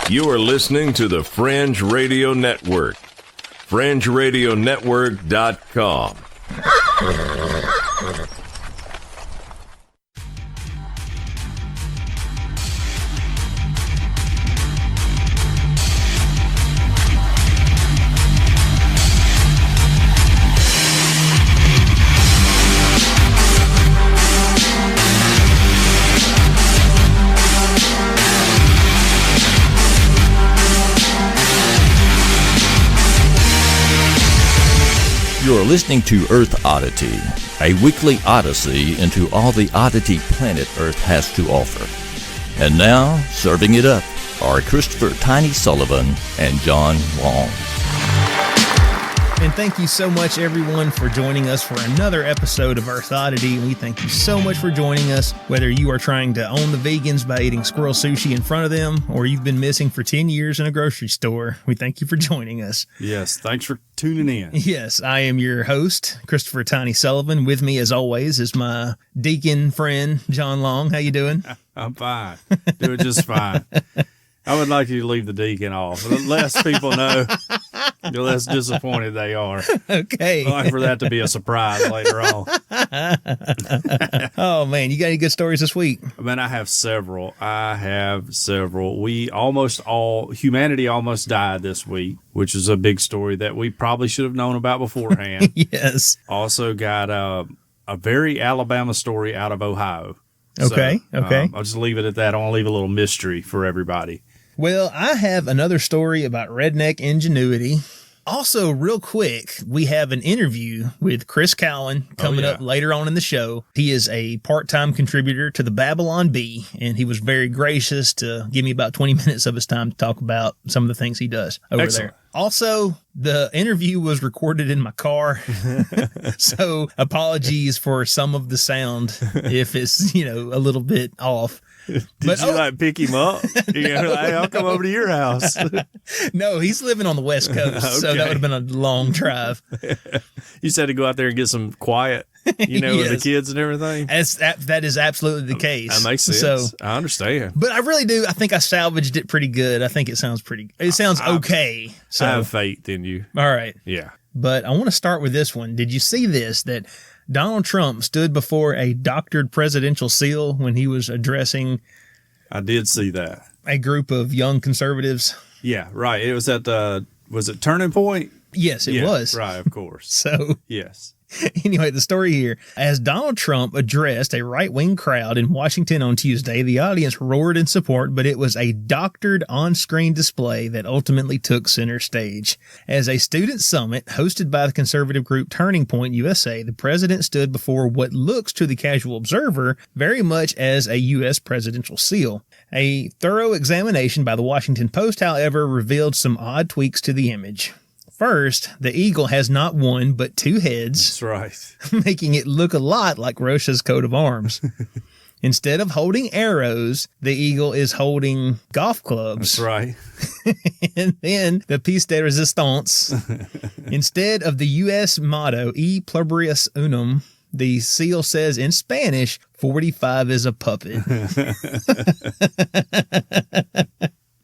You are listening to the Fringe Radio Network. FringeRadioNetwork.com. You're listening to Earth Oddity, a weekly odyssey into all the oddity planet Earth has to offer. And now, serving it up are Christopher Tiny Sullivan and John Long. And thank you so much, everyone, for joining us for another episode of Earth Oddity. We thank you so much for joining us, whether you are trying to own the vegans by eating squirrel sushi in front of them, or you've been missing for 10 years in a grocery store. We thank you for joining us. Yes, thanks for tuning in. Yes, I am your host, Christopher Tiny Sullivan. With me, as always, is my deacon friend, John Long. How you doing? I'm fine. Doing just fine. I would like you to leave the deacon off. The less people know, the less disappointed they are. Okay. I'd like for that to be a surprise later on. Oh, man. You got any good stories this week? Man, I have several. Humanity almost died this week, which is a big story that we probably should have known about beforehand. Yes. Also got a very Alabama story out of Ohio. Okay. So, Okay. I'll just leave it at that. I want to leave a little mystery for everybody. Well, I have another story about redneck ingenuity. Also, real quick, we have an interview with Chris Cowan coming up later on in the show. He is a part-time contributor to the Babylon Bee, and he was very gracious to give me about 20 minutes of his time to talk about some of the things he does over there. Also, the interview was recorded in my car, so apologies for some of the sound if it's, a little bit off. Did you pick him up? No. Hey, I'll come over to your house. No, he's living on the West Coast, so that would have been a long drive. You said to go out there and get some quiet, with the kids and everything. That is absolutely the case. That makes sense. So, I understand. But I really do. I think I salvaged it pretty good. I think it sounds okay. So I have faith in you. All right. Yeah. But I want to start with this one. Did you see this? That Donald Trump stood before a doctored presidential seal when he was addressing. I did see that. A group of young conservatives. Yeah, right. It was at was it Turning Point? Yes, it was. Right, of course. So, yes. Anyway, the story here. As Donald Trump addressed a right-wing crowd in Washington on Tuesday, the audience roared in support, but it was a doctored on-screen display that ultimately took center stage. As a student summit hosted by the conservative group Turning Point USA, the president stood before what looks to the casual observer very much as a U.S. presidential seal. A thorough examination by the Washington Post, however, revealed some odd tweaks to the image. First, the eagle has not one, but two heads. That's right. Making it look a lot like Russia's coat of arms. Instead of holding arrows, the eagle is holding golf clubs. That's right. And then the piece de resistance. Instead of the U.S. motto, E pluribus unum, the seal says in Spanish, 45 is a puppet.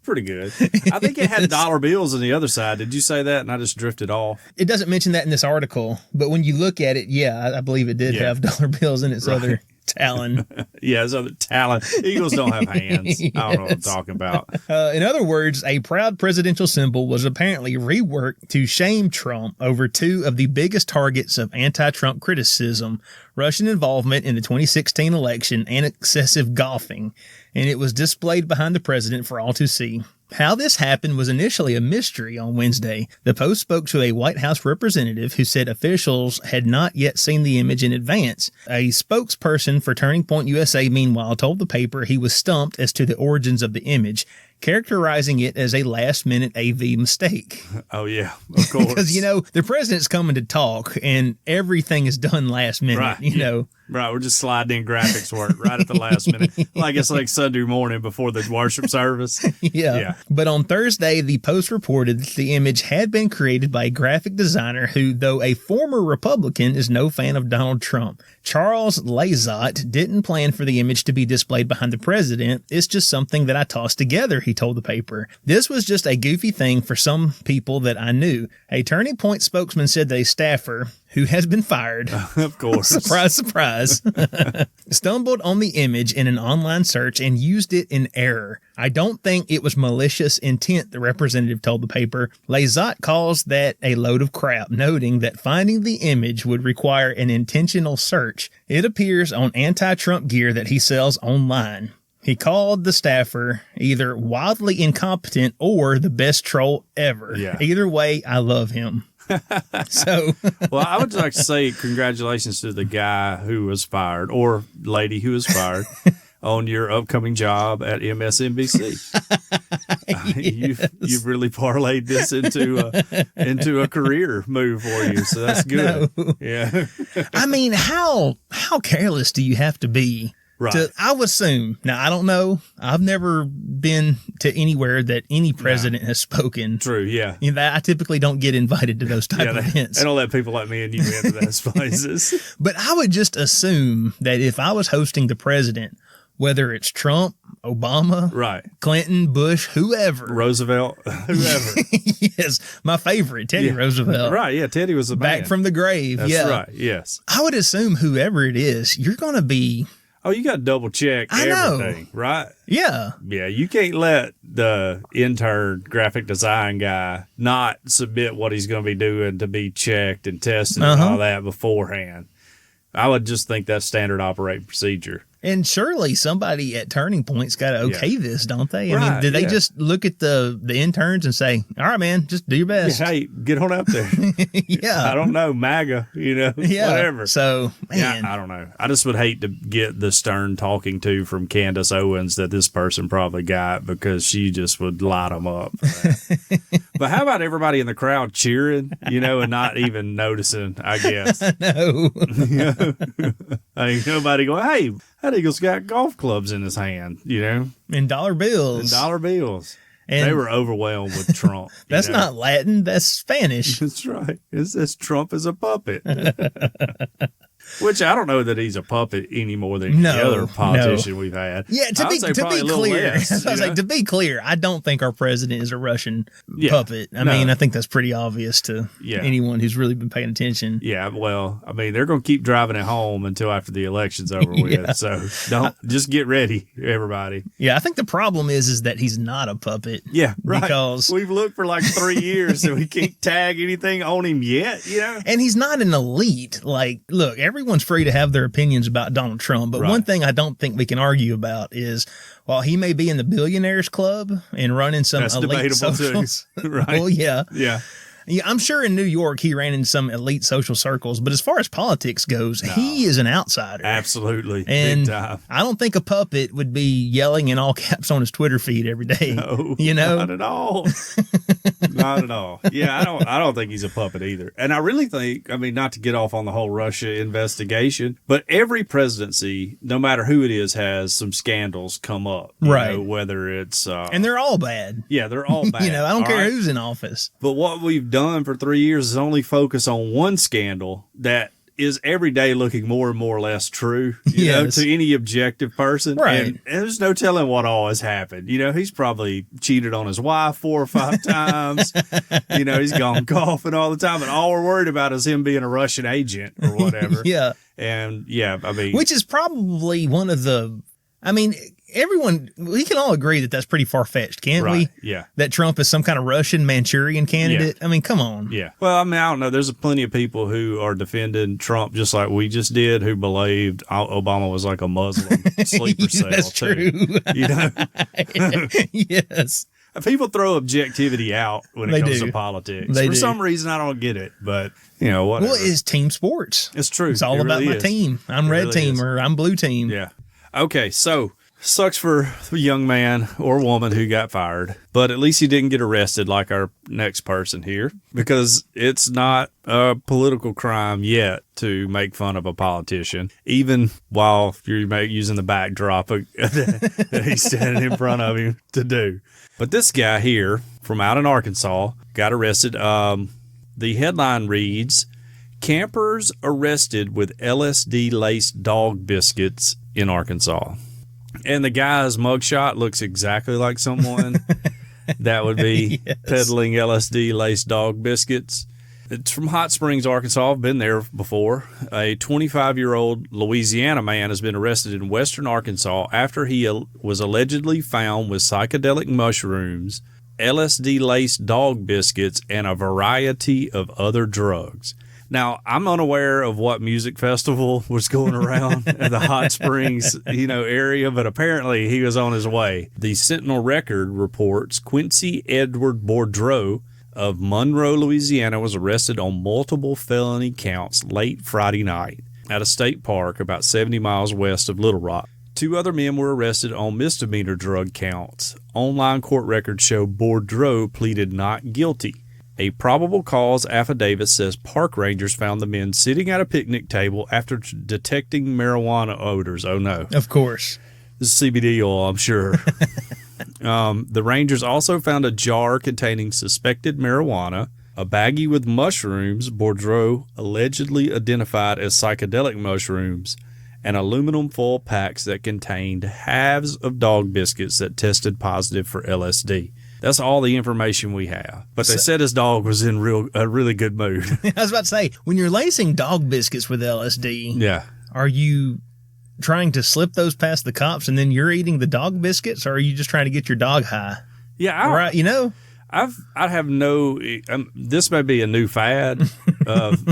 Pretty good. I think it had dollar bills on the other side. Did you say that? And I just drifted off. It doesn't mention that in this article, but when you look at it, I believe it did have dollar bills in its other talon. Yeah, its other talon. Eagles don't have hands. Yes. I don't know what I'm talking about. In other words, a proud presidential symbol was apparently reworked to shame Trump over two of the biggest targets of anti-Trump criticism, Russian involvement in the 2016 election and excessive golfing, and it was displayed behind the president for all to see. How this happened was initially a mystery on Wednesday. The Post spoke to a White House representative who said officials had not yet seen the image in advance. A spokesperson for Turning Point USA, meanwhile, told the paper he was stumped as to the origins of the image. characterizing it as a last-minute AV mistake. Oh, yeah, of course. Because, the president's coming to talk, and everything is done last minute, right. Right, we're just sliding in graphics work right at the last minute. Like it's like Sunday morning before the worship service. Yeah. But on Thursday, the Post reported that the image had been created by a graphic designer who, though a former Republican, is no fan of Donald Trump. Charles Lazot didn't plan for the image to be displayed behind the president. It's just something that I tossed together, he told the paper. This was just a goofy thing for some people that I knew. A Turning Point spokesman said that a staffer who has been fired, of course, surprise, surprise, stumbled on the image in an online search and used it in error. I don't think it was malicious intent, the representative told the paper. Lazot calls that a load of crap, noting that finding the image would require an intentional search. It appears on anti-Trump gear that he sells online. He called the staffer either wildly incompetent or the best troll ever. Yeah. Either way, I love him. So, well, I would like to say congratulations to the guy who was fired or lady who was fired on your upcoming job at MSNBC. You've really parlayed this into a career move for you, so that's good. No. Yeah. I mean, how careless do you have to be? Right. I would assume. Now, I don't know. I've never been to anywhere that any president has spoken. True, yeah. I typically don't get invited to those type of events. They don't let people like me and you into those places. But I would just assume that if I was hosting the president, whether it's Trump, Obama, right, Clinton, Bush, whoever. Roosevelt, whoever. Yes, my favorite, Teddy Roosevelt. Right, yeah, Teddy was the back man. from the grave. That's yeah. right, yes. I would assume whoever it is, you're going to be... Oh, you got to double check everything, right? Yeah. Yeah, you can't let the intern graphic design guy not submit what he's going to be doing to be checked and tested and all that beforehand. I would just think that's standard operating procedure. And surely somebody at Turning Point's got to okay this, don't they? I mean, did they just look at the interns and say, all right, man, just do your best? Yeah, hey, get on up there. Yeah. I don't know, MAGA, whatever. So, man. Yeah, I don't know. I just would hate to get the stern talking to from Candace Owens that this person probably got because she just would light them up. But how about everybody in the crowd cheering, and not even noticing, I guess? No. Nobody going, hey, that Eagle's got golf clubs in his hand, And dollar bills. And they were overwhelmed with Trump. That's not Latin. That's Spanish. That's right. It says Trump is a puppet. Which I don't know that he's a puppet any more than any other politician we've had. Yeah, to be clear, to be clear, I don't think our president is a Russian puppet. I mean, I think that's pretty obvious to anyone who's really been paying attention. Yeah, well, I mean, they're going to keep driving it home until after the election's over with. So just get ready, everybody. Yeah, I think the problem is that he's not a puppet. Yeah, right. Because we've looked for like 3 years and we can't tag anything on him yet, And he's not an elite. Like, look, everyone's free to have their opinions about Donald Trump, but one thing I don't think we can argue about is while he may be in the billionaires club and running some elite socials, right? Well, yeah. Yeah, I'm sure in New York he ran in some elite social circles, but as far as politics goes, he is an outsider. Absolutely. And big time. I don't think a puppet would be yelling in all caps on his Twitter feed every day. No, not at all. Not at all. Yeah, I don't think he's a puppet either. And I really think, not to get off on the whole Russia investigation, but every presidency, no matter who it is, has some scandals come up. Right. Whether it's... and they're all bad. Yeah, they're all bad. I don't care who's in office. But what we've done for 3 years is only focus on one scandal that is every day looking more and more or less true, to any objective person. Right. And there's no telling what all has happened. He's probably cheated on his wife 4 or 5 times. He's gone golfing all the time. And all we're worried about is him being a Russian agent or whatever. Yeah. And which is probably one of the, we can all agree that that's pretty far-fetched, can't we? Yeah. That Trump is some kind of Russian Manchurian candidate. Yeah. Come on. Yeah. Well, I don't know. There's plenty of people who are defending Trump just like we just did, who believed Obama was like a Muslim sleeper cell. That's true. Yes. People throw objectivity out when it comes to politics. For some reason, I don't get it, but whatever. Well, it's team sports. It's true. It's all about my team. I'm red team or I'm blue team. Yeah. Okay, so Sucks for the young man or woman who got fired, but at least he didn't get arrested like our next person here, because it's not a political crime yet to make fun of a politician, even while you're using the backdrop that he's standing in front of him to do. But this guy here from out in Arkansas got arrested. The headline reads, "Campers arrested with LSD-laced dog biscuits in Arkansas." And the guy's mugshot looks exactly like someone that would be peddling LSD-laced dog biscuits. It's from Hot Springs, Arkansas. I've been there before. A 25-year-old Louisiana man has been arrested in western Arkansas after he was allegedly found with psychedelic mushrooms, LSD-laced dog biscuits, and a variety of other drugs. Now, I'm unaware of what music festival was going around in the Hot Springs, area, but apparently he was on his way. The Sentinel Record reports Quincy Edward Bourdreau of Monroe, Louisiana, was arrested on multiple felony counts late Friday night at a state park about 70 miles west of Little Rock. 2 other men were arrested on misdemeanor drug counts. Online court records show Bourdreau pleaded not guilty. A probable cause affidavit says park rangers found the men sitting at a picnic table after detecting marijuana odors. Oh, no. Of course. This is CBD oil, I'm sure. The rangers also found a jar containing suspected marijuana, a baggie with mushrooms Bourdreau allegedly identified as psychedelic mushrooms, and aluminum foil packs that contained halves of dog biscuits that tested positive for LSD. That's all the information we have. But they said his dog was in a really good mood. I was about to say, when you're lacing dog biscuits with LSD, are you trying to slip those past the cops and then you're eating the dog biscuits, or are you just trying to get your dog high? Yeah, right. I have no. This may be a new fad of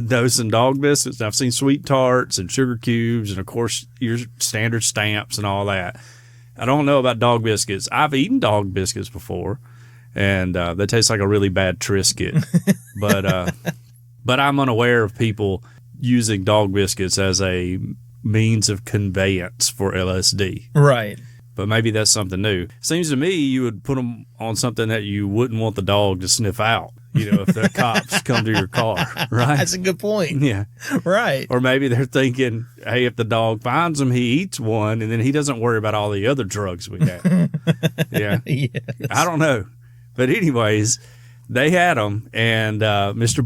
dosing dog biscuits. I've seen sweet tarts and sugar cubes, and of course your standard stamps and all that. I don't know about dog biscuits. I've eaten dog biscuits before, and they taste like a really bad Triscuit. But I'm unaware of people using dog biscuits as a means of conveyance for LSD. Right. But maybe that's something new. Seems to me you would put them on something that you wouldn't want the dog to sniff out, if the cops come to your car, right? That's a good point. Yeah. Right. Or maybe they're thinking, hey, if the dog finds them, he eats one, and then he doesn't worry about all the other drugs we have. Yeah. Yes. I don't know. But anyways, they had them, and Mr.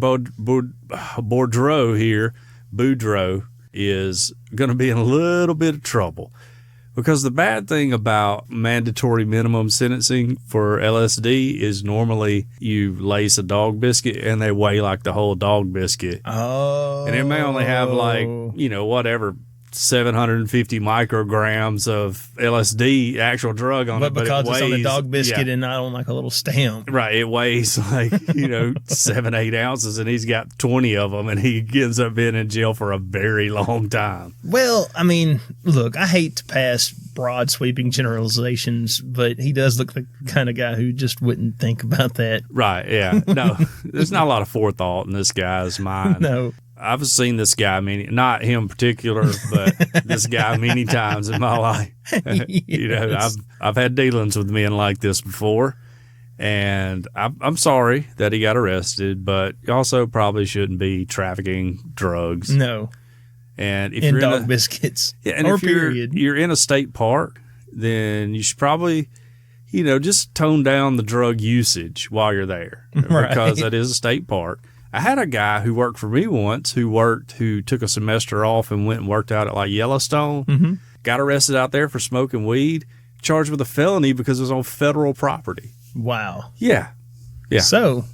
Bourdreau here, Boudreau, is going to be in a little bit of trouble. Because the bad thing about mandatory minimum sentencing for LSD is normally you lace a dog biscuit and they weigh like the whole dog biscuit. Oh. And it may only have like, whatever, 750 micrograms of LSD, actual drug on it. But because it weighs, it's on a dog biscuit and not on like a little stamp. Right. It weighs like, 7-8 ounces, and he's got 20 of them, and he ends up being in jail for a very long time. Well, I mean, look, I hate to pass broad sweeping generalizations, but he does look like the kind of guy who just wouldn't think about that. Right. Yeah. No, there's not a lot of forethought in this guy's mind. No. I've seen this guy not him in particular, but this guy many times in my life. Yes. I've had dealings with men like this before, and I'm sorry that he got arrested, but you also probably shouldn't be trafficking drugs. No. And if in you're dog biscuits, and or if you're in a state park, then you should probably, just tone down the drug usage while you're there, right. Because that is a state park. I had a guy who worked for me once who took a semester off and went and worked out at like Yellowstone, got arrested out there for smoking weed, charged with a felony because it was on federal property. Wow. Yeah. Yeah. So,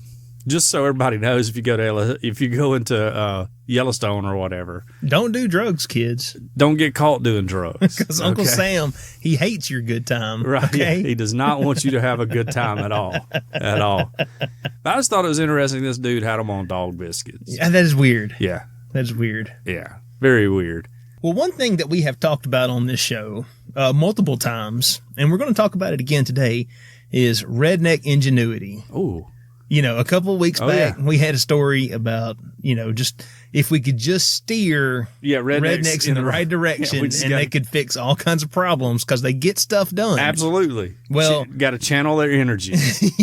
just so everybody knows, if you go into Yellowstone or whatever, don't do drugs, kids. Don't get caught doing drugs. Because Uncle Sam, he hates your good time. Right. Okay? Yeah, he does not want you to have a good time at all. At all. But I just thought it was interesting this dude had them on dog biscuits. Yeah, that is weird. Yeah. That's weird. Yeah. Very weird. Well, one thing that we have talked about on this show multiple times, and we're going to talk about it again today, is redneck ingenuity. Ooh. A couple of weeks back, we had a story about, just if we could just steer rednecks in the right direction, and they could fix all kinds of problems because they get stuff done. Absolutely. Well, got to channel their energy.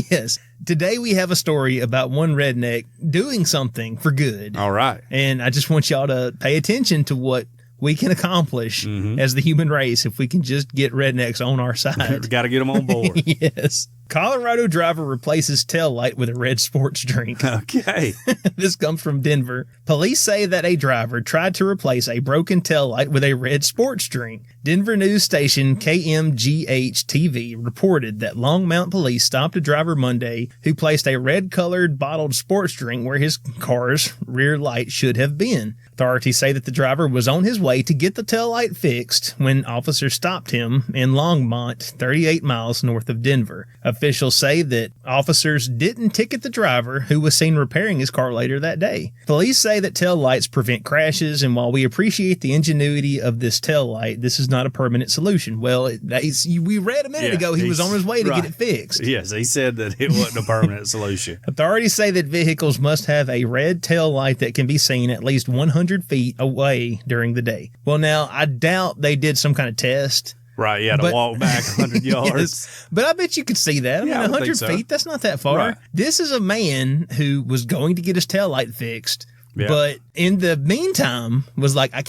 Yes. Today we have a story about one redneck doing something for good. All right. And I just want y'all to pay attention to what we can accomplish as the human race if we can just get rednecks on our side. Got to get them on board. Yes. Colorado driver replaces tail light with a red sports drink. Okay. This comes from Denver. Police say that a driver tried to replace a broken tail light with a red sports drink. Denver news station KMGH-TV reported that Longmont police stopped a driver Monday who placed a red-colored bottled sports drink where his car's rear light should have been. Authorities say that the driver was on his way to get the tail light fixed when officers stopped him in Longmont, 38 miles north of Denver. Officials say that officers didn't ticket the driver, who was seen repairing his car later that day. Police say that tail lights prevent crashes, and while we appreciate the ingenuity of this tail light, this is not a permanent solution. Well, we read a minute ago he was on his way to get it fixed. Yes, he said that it wasn't a permanent solution. Authorities say that vehicles must have a red tail light that can be seen at least 100 feet away during the day. Well, now, I doubt they did some kind of test. Right, you had to walk back 100 yards. Yes, but I bet you could see that. I mean, 100 feet, that's not that far. Right. This is a man who was going to get his taillight fixed, but in the meantime was like, I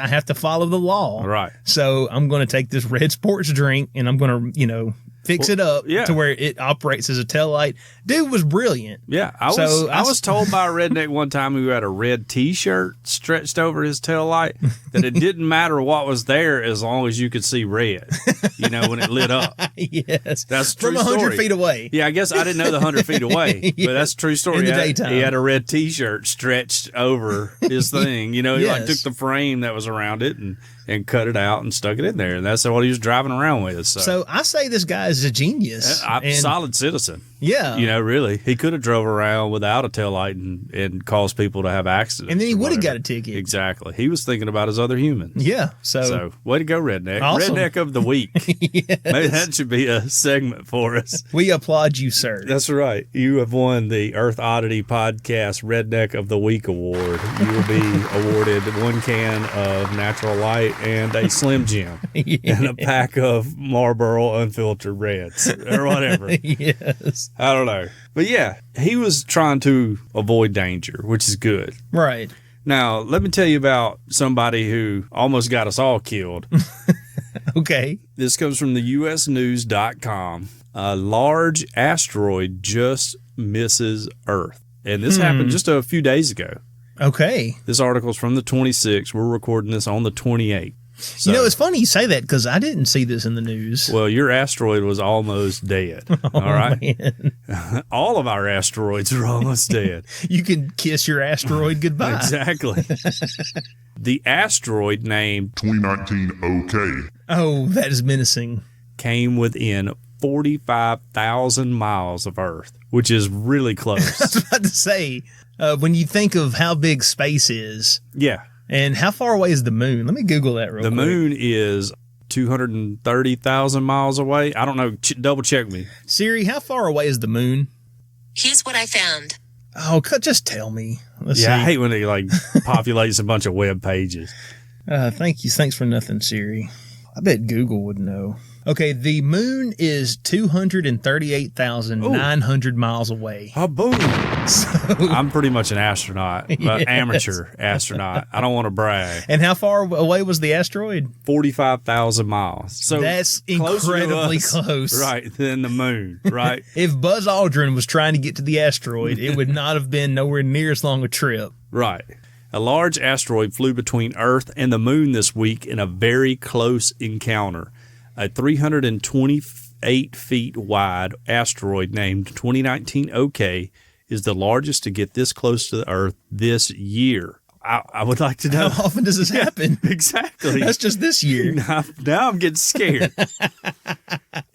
have to follow the law. Right. So I'm going to take this red sports drink and I'm going to, fix it up to where it operates as a taillight. Dude was brilliant. Yeah. I was told by a redneck one time who had a red T-shirt stretched over his taillight that it didn't matter what was there as long as you could see red, when it lit up. Yes. That's a true From 100 story. feet away. Yeah, I guess I didn't know the 100 feet away, but that's a true story. In the daytime. He had a red T-shirt stretched over his thing. He took the frame that was around it and cut it out and stuck it in there. And that's what he was driving around with. So I say this guy is a genius. Solid citizen. Yeah. Really. He could have drove around without a taillight and caused people to have accidents. And then he would have got a ticket. Exactly. He was thinking about his other humans. Yeah. So way to go, Redneck. Awesome. Redneck of the week. Yes. Maybe that should be a segment for us. We applaud you, sir. That's right. You have won the Earth Oddity Podcast Redneck of the Week Award. You will be awarded 1 can of Natural Light and a Slim Jim and a pack of Marlboro Unfiltered Reds or whatever. Yes. I don't know. But yeah, he was trying to avoid danger, which is good. Right. Now, let me tell you about somebody who almost got us all killed. Okay. This comes from the usnews.com. A large asteroid just misses Earth. And this happened just a few days ago. Okay. This article's from the 26th. We're recording this on the 28th. So, it's funny you say that because I didn't see this in the news. Well, your asteroid was almost dead. All right. Man. All of our asteroids are almost dead. You can kiss your asteroid goodbye. Exactly. The asteroid named 2019 OK. Oh, that is menacing. came within 45,000 miles of Earth, which is really close. I was about to say, when you think of how big space is. Yeah. And how far away is the moon? Let me Google that real quick. The moon is 230,000 miles away. I don't know. Double check me. Siri, how far away is the moon? Here's what I found. Oh, just tell me. Let's see. I hate when it populates a bunch of web pages. Thank you. Thanks for nothing, Siri. I bet Google would know. Okay, the moon is 238,900 miles away. Oh, boom. So, I'm pretty much an astronaut, Yes. amateur astronaut. I don't want to brag. and how far away was the asteroid? 45,000 miles. So That's closer to incredibly us, close. Right, than the moon, right? If Buzz Aldrin was trying to get to the asteroid, it would not have been nowhere near as long a trip. Right. A large asteroid flew between Earth and the moon this week in a very close encounter. A 328 feet wide asteroid named 2019 OK is the largest to get this close to the Earth this year. I would like to know. How often does this happen? Exactly. That's just this year. Now I'm getting scared.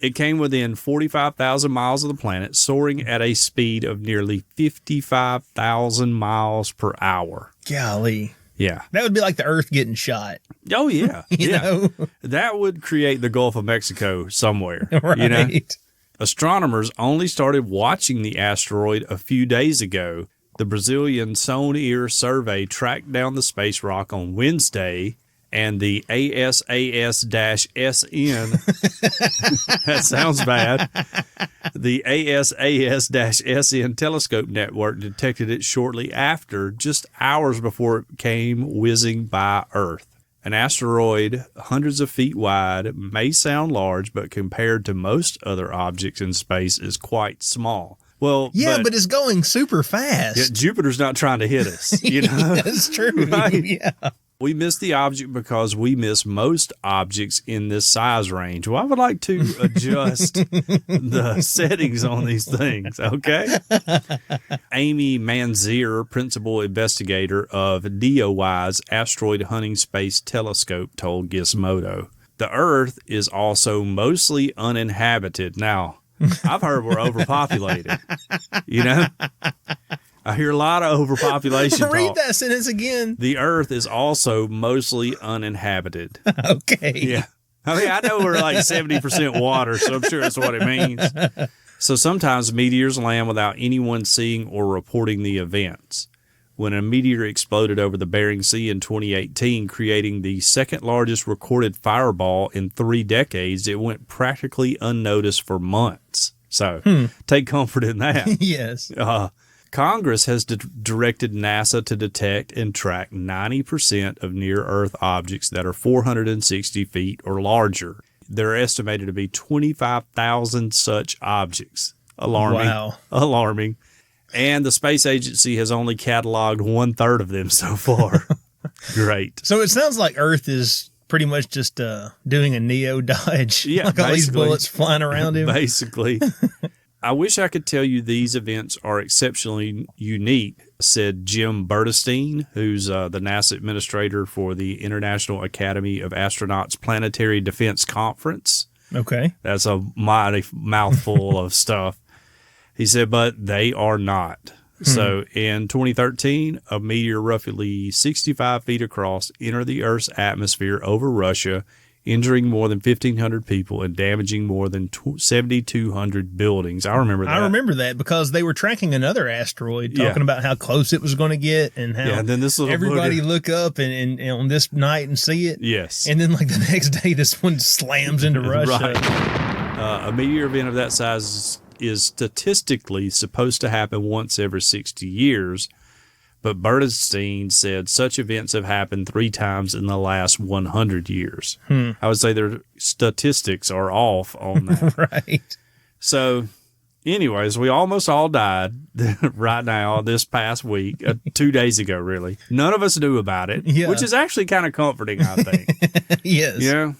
It came within 45,000 miles of the planet, soaring at a speed of nearly 55,000 miles per hour. Golly. Yeah. That would be like the Earth getting shot. Oh, yeah. You yeah. know? That would create the Gulf of Mexico somewhere. Right. You know? Astronomers only started watching the asteroid a few days ago. The Brazilian Soneir survey tracked down the space rock on Wednesday, and the ASAS-SN, that sounds bad, the ASAS-SN telescope network detected it shortly after, just hours before it came whizzing by Earth. An asteroid hundreds of feet wide may sound large, but compared to most other objects in space is quite small. Well, yeah, but it's going super fast. Yeah, Jupiter's not trying to hit us, you know? That's true. Right? Yeah. We miss the object because we miss most objects in this size range. Well, I would like to adjust the settings on these things, okay? Amy Manzier, principal investigator of DOI's Asteroid Hunting Space Telescope, told Gizmodo. The Earth is also mostly uninhabited. Now, I've heard we're overpopulated, you know? I hear a lot of overpopulation talk. Read that sentence again. The Earth is also mostly uninhabited. Okay. Yeah. I mean, I know we're like 70% water, so I'm sure that's what it means. So sometimes meteors land without anyone seeing or reporting the events. When a meteor exploded over the Bering Sea in 2018, creating the second largest recorded fireball in 3 decades, it went practically unnoticed for months. So take comfort in that. Yes. Congress has directed NASA to detect and track 90% of near-Earth objects that are 460 feet or larger. There are estimated to be 25,000 such objects. Alarming. Wow. Alarming. And the space agency has only cataloged 1/3 of them so far. Great. So it sounds like Earth is pretty much just doing a Neo dodge. Yeah, like all these basically. bullets flying around him. Basically. I wish I could tell you these events are exceptionally unique, said Jim Bernstein, who's the NASA administrator for the International Academy of Astronauts Planetary Defense Conference. Okay. That's a mighty mouthful of stuff. He said, but they are not. So in 2013, a meteor roughly 65 feet across entered the Earth's atmosphere over Russia, injuring more than 1,500 people and damaging more than 7,200 buildings. I remember that. I remember that because they were tracking another asteroid, talking about how close it was going to get and how and then this little everybody booger. Look up and on this night and see it. Yes. And then like the next day, this one slams into Russia. Right. A meteor event of that size is statistically supposed to happen once every 60 years. But Bernstein said such events have happened 3 times in the last 100 years. I would say their statistics are off on that. Right. So, anyways, we almost all died right now this past week, 2 days ago, really. None of us knew about it, which is actually kind of comforting, I think. Yes. Yeah.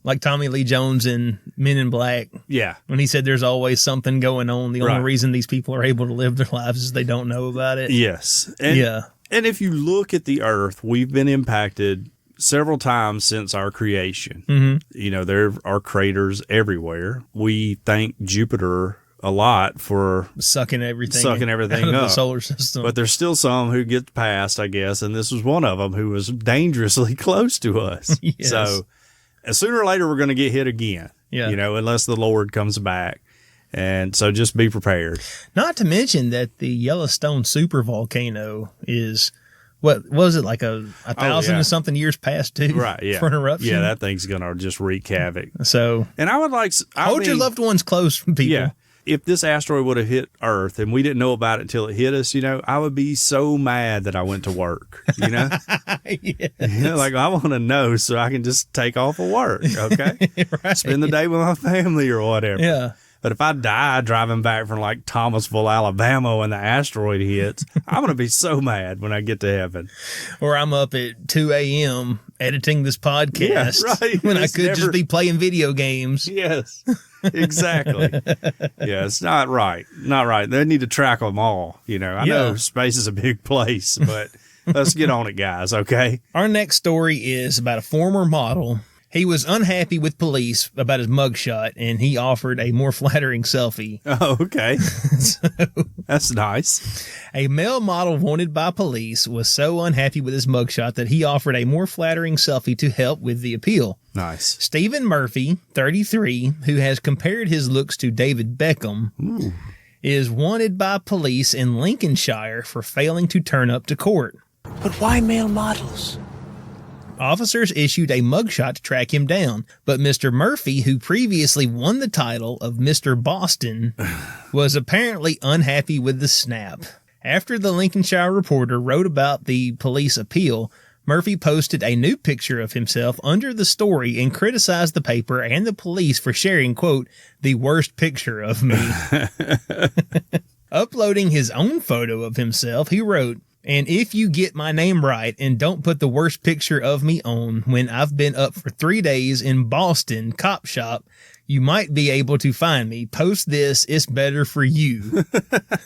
Like Tommy Lee Jones in Men in Black. Yeah. When he said there's always something going on. The only reason these people are able to live their lives is they don't know about it. Yes. And if you look at the Earth, we've been impacted several times since our creation. You know, there are craters everywhere. We thank Jupiter a lot for sucking everything out of up. the solar system. But there's still some who get past, I guess, and this was one of them who was dangerously close to us. Yes. So sooner or later, we're going to get hit again, you know, unless the Lord comes back. And so just be prepared. Not to mention that the Yellowstone supervolcano is, what was it, like a 1,000 and something years past due for an eruption? Yeah, that thing's going to just wreak havoc. So, and I would like... hold your loved ones close, people. Yeah. If this asteroid would have hit Earth and we didn't know about it until it hit us, you know, I would be so mad that I went to work, you know? Yes. You know, like, I want to know so I can just take off of work, okay? Right. Spend the day with my family or whatever. Yeah. But if I die driving back from like Thomasville, Alabama when the asteroid hits, I'm going to be so mad when I get to heaven. Or I'm up at 2 a.m. editing this podcast when I could just be playing video games. Yes, exactly. Yeah, it's not right. Not right. They need to track them all. You know, I know space is a big place, but let's get on it, guys, okay? Our next story is about a former model. He was unhappy with police about his mugshot, and he offered a more flattering selfie. Oh, okay. That's nice. A male model wanted by police was so unhappy with his mugshot that he offered a more flattering selfie to help with the appeal. Nice. Stephen Murphy, 33, who has compared his looks to David Beckham, is wanted by police in Lincolnshire for failing to turn up to court. But why male models? Officers issued a mugshot to track him down, but Mr. Murphy, who previously won the title of Mr. Boston, was apparently unhappy with the snap. After the Lincolnshire Reporter wrote about the police appeal, Murphy posted a new picture of himself under the story and criticized the paper and the police for sharing, quote, the worst picture of me. Uploading his own photo of himself, he wrote, and if you get my name right and don't put the worst picture of me on when I've been up for 3 days in Boston cop shop, you might be able to find me. Post this. It's better for you.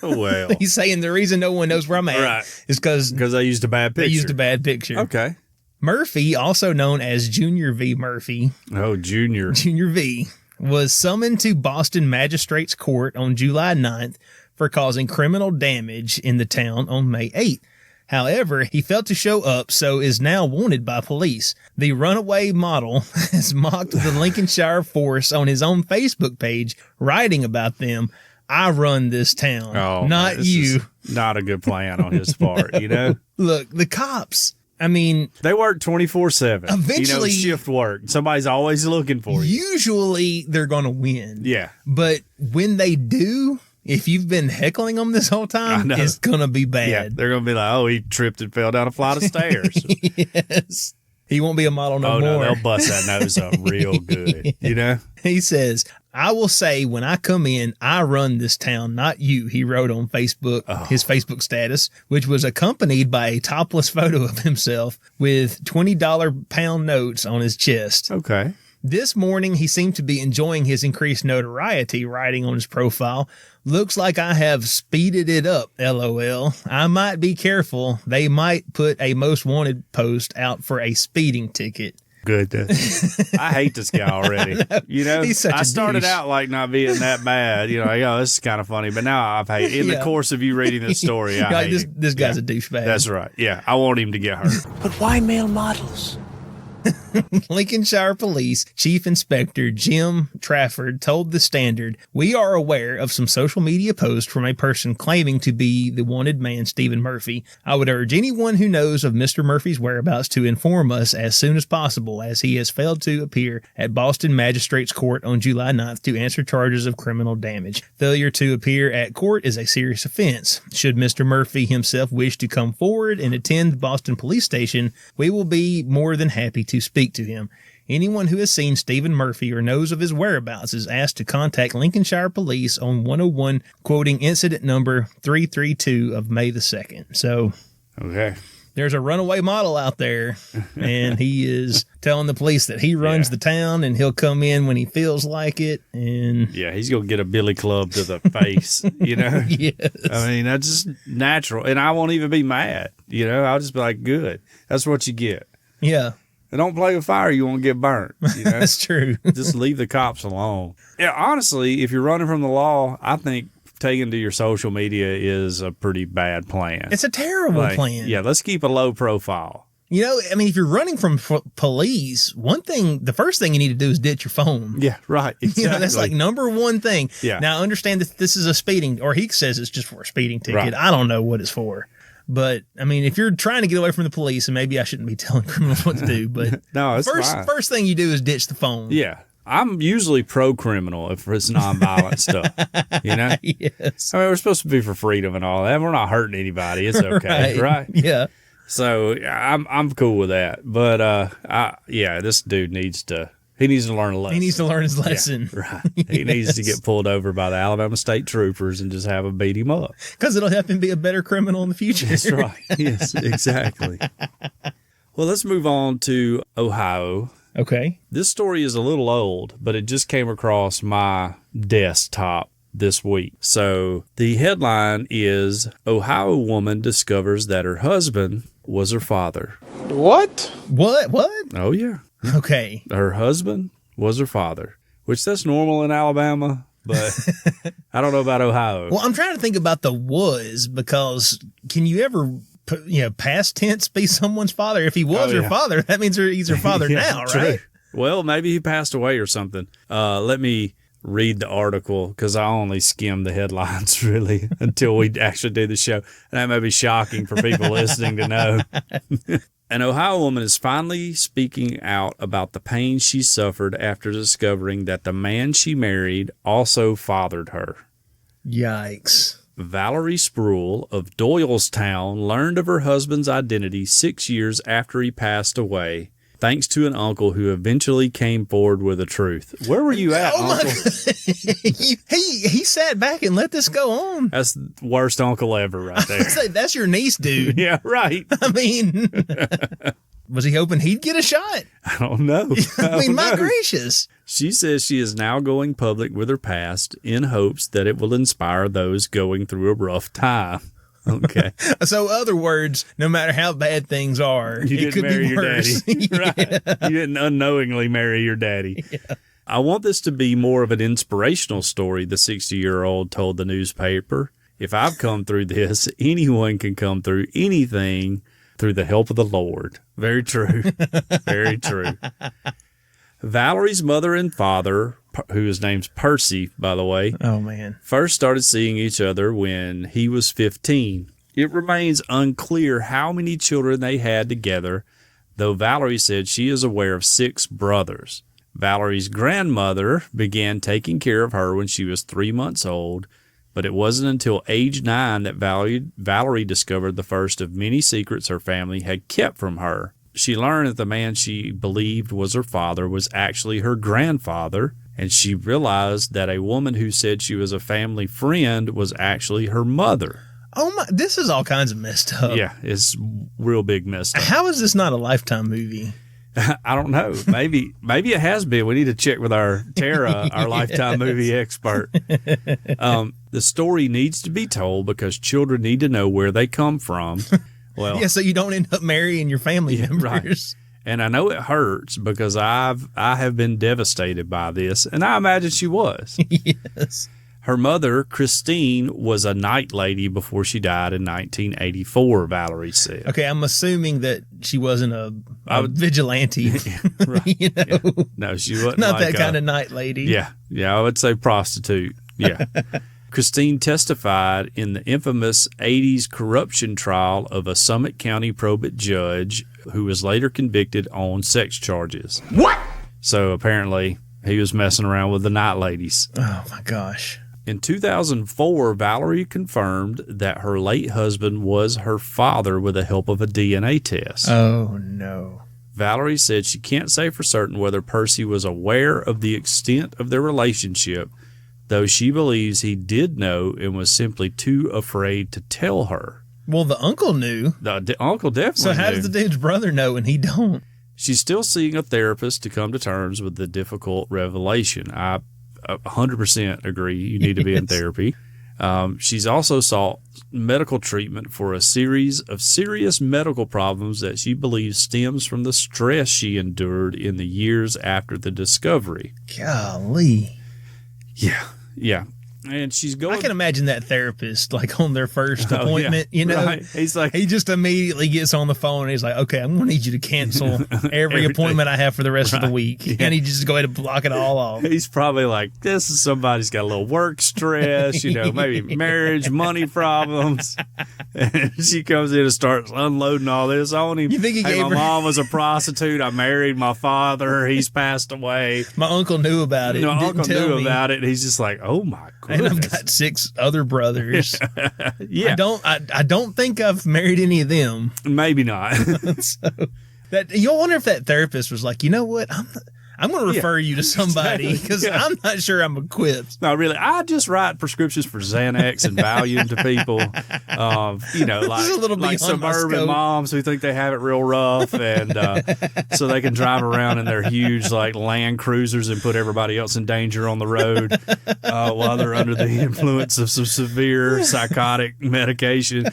Well, he's saying the reason no one knows where I'm at is because I used a bad picture. They used a bad picture. Okay. Murphy, also known as Junior V. Murphy. Oh, Junior. Junior V was summoned to Boston Magistrates Court on July 9th for causing criminal damage in the town on May 8th. However, he failed to show up, so is now wanted by police. The runaway model has mocked the Lincolnshire force on his own Facebook page, writing about them. I run this town, not this you. Is not a good plan on his part, you know? Look, the cops, I mean... They work 24/7. Eventually... shift work. Somebody's always looking for you. Usually, they're going to win. Yeah. But when they do... If you've been heckling them this whole time, it's going to be bad. Yeah, they're going to be like, oh, he tripped and fell down a flight of stairs. Yes. He won't be a model no more. No, they'll bust that nose up real good, you know? He says, I will say when I come in, I run this town, not you, he wrote on Facebook, his Facebook status, which was accompanied by a topless photo of himself with $20 pound notes on his chest. Okay. This morning, he seemed to be enjoying his increased notoriety, writing on his profile, looks like I have speeded it up, LOL. I might be careful. They might put a most wanted post out for a speeding ticket. Good. I hate this guy already. You know, he's such I a started douche. out like not being that bad. You know, like, oh, this is kind of funny. But now I've hated in the course of you reading this story, I hate him. This guy's a douchebag. That's right. Yeah, I want him to get hurt. But why male models? Lincolnshire Police Chief Inspector Jim Trafford told The Standard, we are aware of some social media posts from a person claiming to be the wanted man, Stephen Murphy. I would urge anyone who knows of Mr. Murphy's whereabouts to inform us as soon as possible, as he has failed to appear at Boston Magistrates Court on July 9th to answer charges of criminal damage. Failure to appear at court is a serious offense. Should Mr. Murphy himself wish to come forward and attend the Boston Police Station, we will be more than happy to speak to him. Anyone who has seen Stephen Murphy or knows of his whereabouts is asked to contact Lincolnshire Police on 101, quoting incident number 332 of May the 2nd. So, okay. There's a runaway model out there, and he is telling the police that he runs the town and he'll come in when he feels like it. And yeah, he's going to get a billy club to the face, you know? Yes. I mean, that's just natural. And I won't even be mad, you know? I'll just be like, good. That's what you get. Yeah. And don't play with fire, you won't get burnt. You know? That's true. Just leave the cops alone. Yeah, honestly, if you're running from the law, I think taking to your social media is a pretty bad plan. It's a terrible plan. Yeah, let's keep a low profile. You know, I mean, if you're running from police, the first thing you need to do is ditch your phone. Yeah, right. Exactly. You know, that's like number one thing. Yeah. Now, understand that this is a speeding, or he says it's just for a speeding ticket. Right. I don't know what it's for. But, I mean, if you're trying to get away from the police, and maybe I shouldn't be telling criminals what to do, but no, it's fine. First thing you do is ditch the phone. Yeah. I'm usually pro-criminal if it's nonviolent stuff, you know? Yes. I mean, we're supposed to be for freedom and all that. We're not hurting anybody. It's okay, right? Yeah. So I'm cool with that. But, this dude needs to learn a lesson. He needs to learn his lesson. Yeah, right. He needs to get pulled over by the Alabama State Troopers and just have them beat him up. Because it'll help him be a better criminal in the future. That's right. Yes, exactly. Well, let's move on to Ohio. Okay. This story is a little old, but it just came across my desktop this week. So the headline is Ohio woman discovers that her husband was her father. What? What? Oh, yeah. Okay. Her husband was her father, which that's normal in Alabama, but I don't know about Ohio. Well, I'm trying to think about the was, because can you ever, past tense be someone's father? If he was her father, that means he's her father now, true. right? Well, maybe he passed away or something. Let me read the article, because I only skim the headlines really until we actually do the show. And that may be shocking for people listening to know. An Ohio woman is finally speaking out about the pain she suffered after discovering that the man she married also fathered her. Yikes. Valerie Spruill of Doylestown learned of her husband's identity 6 years after he passed away, thanks to an uncle who eventually came forward with the truth. Where were you at, Uncle? He sat back and let this go on. That's the worst uncle ever right there. That's your niece, dude. Yeah, right. I mean, was he hoping he'd get a shot? I don't know. I mean, my gracious. She says she is now going public with her past in hopes that it will inspire those going through a rough time. Okay. So, other words, no matter how bad things are, it could be worse. Daddy. Right. You didn't unknowingly marry your daddy. Yeah. I want this to be more of an inspirational story, the 60-year-old told the newspaper. If I've come through this, anyone can come through anything through the help of the Lord. Very true. Very true. Valerie's mother and father, whose name's Percy, by the way, first started seeing each other when he was 15. It remains unclear how many children they had together, though Valerie said she is aware of 6 brothers. Valerie's grandmother began taking care of her when she was 3 months old, but it wasn't until age 9 that Valerie discovered the first of many secrets her family had kept from her. She learned that the man she believed was her father was actually her grandfather, and she realized that a woman who said she was a family friend was actually her mother. Oh my, this is all kinds of messed up. Yeah, it's real big messed up. How is this not a Lifetime movie? I don't know. Maybe it has been. We need to check with our Tara, our Lifetime movie expert. The story needs to be told because children need to know where they come from. Well, yeah, so you don't end up marrying your family members. Right. And I know it hurts because I have been devastated by this, and I imagine she was. Yes. Her mother, Christine, was a night lady before she died in 1984, Valerie said. Okay, I'm assuming that she wasn't a vigilante. Right. You know? Yeah. No, she wasn't. Not like that kind of night lady. Yeah, I would say prostitute. Yeah. Christine testified in the infamous 80s corruption trial of a Summit County probate judge who was later convicted on sex charges. What? So apparently he was messing around with the night ladies. Oh, my gosh. In 2004, Valerie confirmed that her late husband was her father with the help of a DNA test. Oh, no. Valerie said she can't say for certain whether Percy was aware of the extent of their relationship, though she believes he did know and was simply too afraid to tell her. Well, the uncle knew. The uncle definitely knew. So how knew. does the dude's brother know and he don't? She's still seeing a therapist to come to terms with the difficult revelation. I 100% agree you need to be in therapy. She's also sought medical treatment for a series of serious medical problems that she believes stems from the stress she endured in the years after the discovery. Golly. Yeah. And she's going. I can imagine that therapist, like on their first appointment, you know, right. He's like, he just immediately gets on the phone and he's like, okay, I'm going to need you to cancel every appointment I have for the rest of the week. Yeah. And he just go ahead and block it all off. He's probably like, this is somebody's got a little work stress, you know, maybe marriage, money problems. And she comes in and starts unloading all this on him. You think he gave my her... mom was a prostitute. I married my father. He's passed away. My uncle knew about it. My uncle knew about it. And he's just like, oh my goodness. And I've got 6 other brothers. Yeah. I don't think I've married any of them. Maybe not. So you'll wonder if that therapist was like, you know what? I'm going to refer you to somebody because I'm not sure I'm equipped. No, really. I just write prescriptions for Xanax and Valium to people. You know, like suburban moms who think they have it real rough, and so they can drive around in their huge like Land Cruisers and put everybody else in danger on the road while they're under the influence of some severe psychotic medication.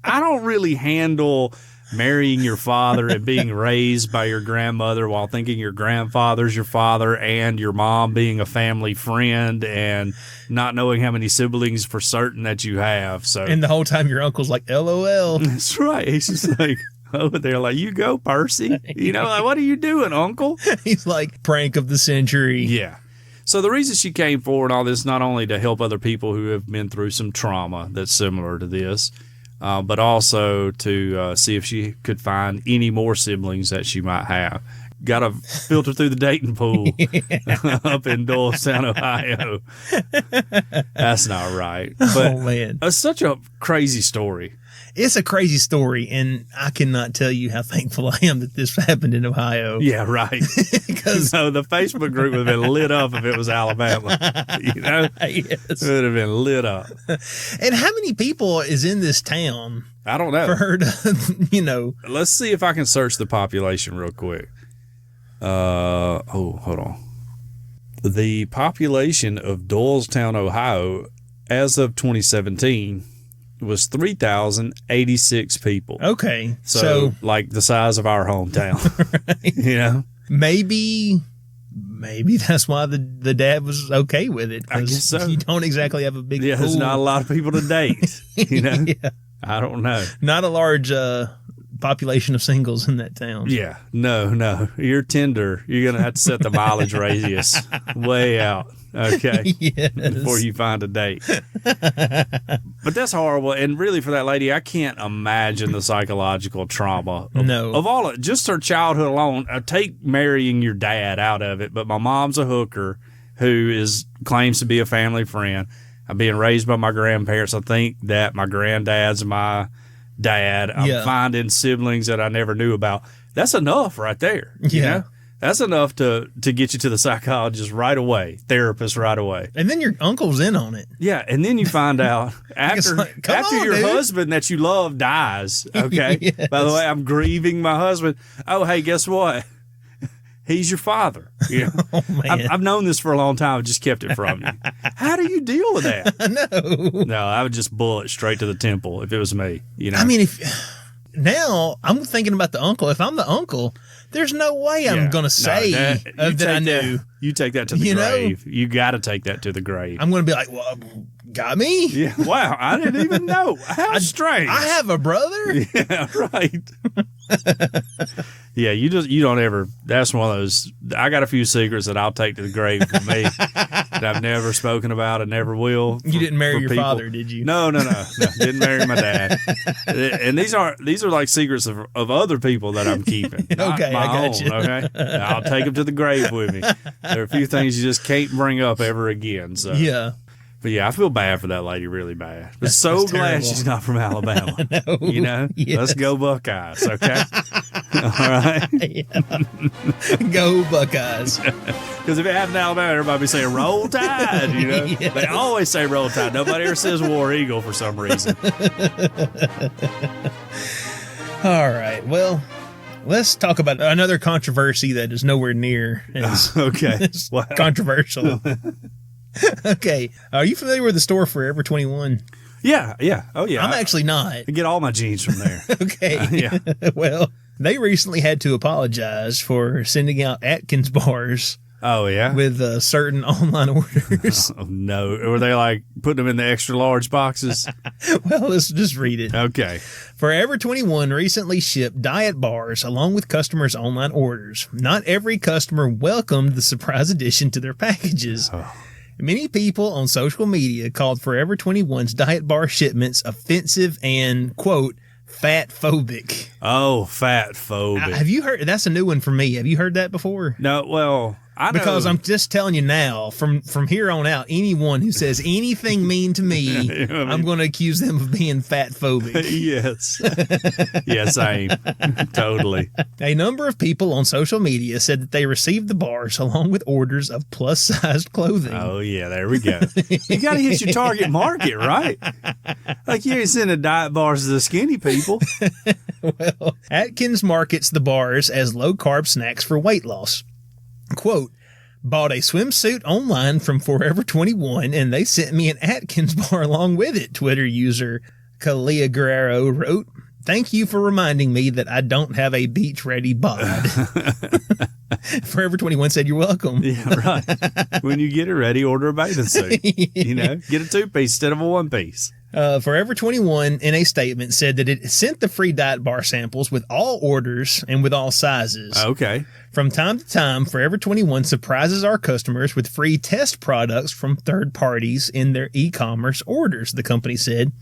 I don't really handle marrying your father and being raised by your grandmother while thinking your grandfather's your father, and your mom being a family friend and not knowing how many siblings for certain that you have. So, And the whole time your uncle's like, LOL. that's right. He's just like, oh, they're like, you go, Percy. You know, like, what are you doing, Uncle? He's like, prank of the century. Yeah. So the reason she came forward all this, not only to help other people who have been through some trauma that's similar to this, but also to see if she could find any more siblings that she might have. Got to filter through the dating pool up in Doylestown, Ohio. That's not right. But Oh, man. it's such a crazy story. It's a crazy story, and I cannot tell you how thankful I am that this happened in Ohio. Yeah, right. Because No, the Facebook group would have been lit up if it was Alabama. You know? yes. It would have been lit up. And how many people is in this town I don't know. for her to, Let's see if I can search the population real quick. Hold on. The population of Doylestown, Ohio, as of 2017, was 3,086 people. Okay. So, like the size of our hometown. You know? maybe that's why the dad was okay with it. 'Cause I guess so. You don't exactly have a big Yeah, there's pool. not a lot of people to date. You know? Yeah. I don't know. Not a large population of singles in that town. Yeah, no. You're Tinder. You're going to have to set the mileage radius way out, okay, Yes. before you find a date. But that's horrible. And really, for that lady, I can't imagine the psychological trauma of all of just her childhood alone. Take marrying your dad out of it, but my mom's a hooker who claims to be a family friend. I'm being raised by my grandparents. I think that my granddad's my dad. I'm finding siblings that I never knew about. That's enough right there. You know? That's enough to get you to the psychologist right away, therapist right away. And then your uncle's in on it. Yeah, and then you find out after your husband that you love dies, okay? Yes. By the way, I'm grieving my husband. Oh, hey, guess what? He's your father. You know? Oh, man. I've known this for a long time. I just kept it from you. How do you deal with that? No, I would just bullet straight to the temple if it was me. You know. I mean, now I'm thinking about the uncle. If I'm the uncle, there's no way I'm going to say that I knew. You take that to the grave. You got to take that to the grave. I'm going to be like, well, got me? Yeah. Wow. I didn't even know. How strange. I have a brother? Yeah, right. Yeah, you don't ever. That's one of those. I got a few secrets that I'll take to the grave for me that I've never spoken about and never will. You didn't marry your people. father, did you? No. Didn't marry my dad. And these are like secrets of other people that I'm keeping. Okay, I got own, you. Okay, I'll take them to the grave with me. There are a few things you just can't bring up ever again. So Yeah. But yeah, I feel bad for that lady, really bad. But so glad terrible. she's not from Alabama. No, You know? yes. Let's go Buckeyes, okay? All right? Go Buckeyes. Because if it happened in Alabama, everybody would be saying, Roll Tide, you know? Yes. They always say Roll Tide. Nobody ever says War Eagle for some reason. All right. Well, let's talk about another controversy that is nowhere near as Okay. Wow. controversial. Okay. Are you familiar with the store Forever 21? Yeah. Oh, yeah. I'm actually not. I get all my jeans from there. Okay. Yeah. Well, they recently had to apologize for sending out Atkins bars Oh, yeah? with certain online orders. Oh, no. Were they like putting them in the extra large boxes? Well, let's just read it. Okay. Forever 21 recently shipped diet bars along with customers' online orders. Not every customer welcomed the surprise addition to their packages. Oh. Many people on social media called Forever 21's diet bar shipments offensive and, quote, fat phobic. Oh, fat phobic. Have you heard? That's a new one for me. Have you heard that before? No, well, I know. Because I'm just telling you now, from here on out, anyone who says anything mean to me, You know what I mean? I'm going to accuse them of being fat phobic. Yes. Yeah, same. Totally. A number of people on social media said that they received the bars along with orders of plus-sized clothing. Oh, yeah, there we go. You got to hit your target market, right? Like, you ain't sending diet bars to the skinny people. Well, Atkins markets the bars as low-carb snacks for weight loss. Quote, bought a swimsuit online from Forever 21 and they sent me an Atkins bar along with it, Twitter user Kalia Guerrero wrote. Thank you for reminding me that I don't have a beach-ready bod. Forever 21 said, you're welcome. Yeah, right. When you get it ready, order a bathing suit. You know, get a 2-piece instead of a 1-piece. Forever 21 in a statement said that it sent the free diet bar samples with all orders and with all sizes. Okay. From time to time, Forever 21 surprises our customers with free test products from third parties in their e-commerce orders, the company said.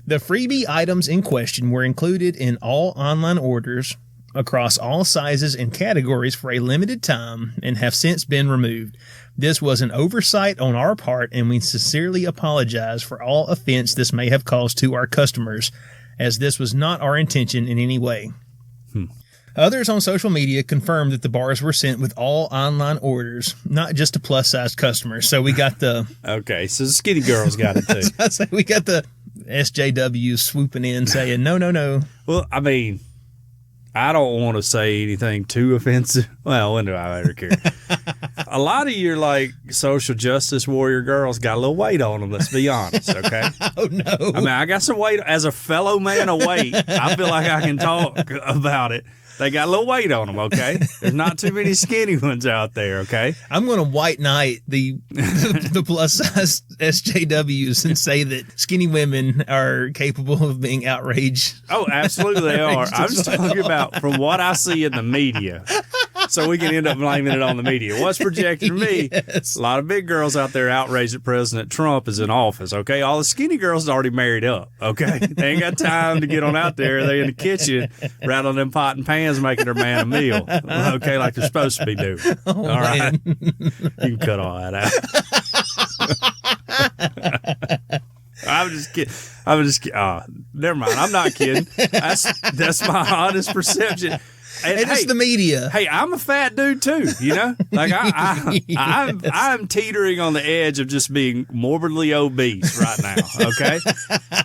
The freebie items in question were included in all online orders across all sizes and categories for a limited time and have since been removed. This was an oversight on our part, and we sincerely apologize for all offense this may have caused to our customers, as this was not our intention in any way. Others on social media confirmed that the bars were sent with all online orders, not just to plus-size customers. So we got the... Okay, so the skinny girls got it too. I say we got the SJWs swooping in saying, no. Well, I mean, I don't want to say anything too offensive. Well, when do I ever care? A lot of your, like, social justice warrior girls got a little weight on them, let's be honest, okay? Oh, no. I mean, I got some weight. As a fellow man of weight, I feel like I can talk about it. They got a little weight on them, okay? There's not too many skinny ones out there, okay? I'm going to white knight the plus-size SJWs and say that skinny women are capable of being outraged. Oh, absolutely they are. I'm just talking about from what I see in the media. So we can end up blaming it on the media. What's projected to me, Yes. a lot of big girls out there outraged that President Trump is in office, okay? All the skinny girls are already married up, okay? They ain't got time to get on out there. They're in the kitchen rattling them pot and pans, making their man a meal, okay, like they're supposed to be doing. Oh, all right? man. You can cut all that out. I'm just kidding. Never mind. I'm not kidding. That's my honest perception. And It's the media. Hey, I'm a fat dude too, you know? Like I'm teetering on the edge of just being morbidly obese right now, okay?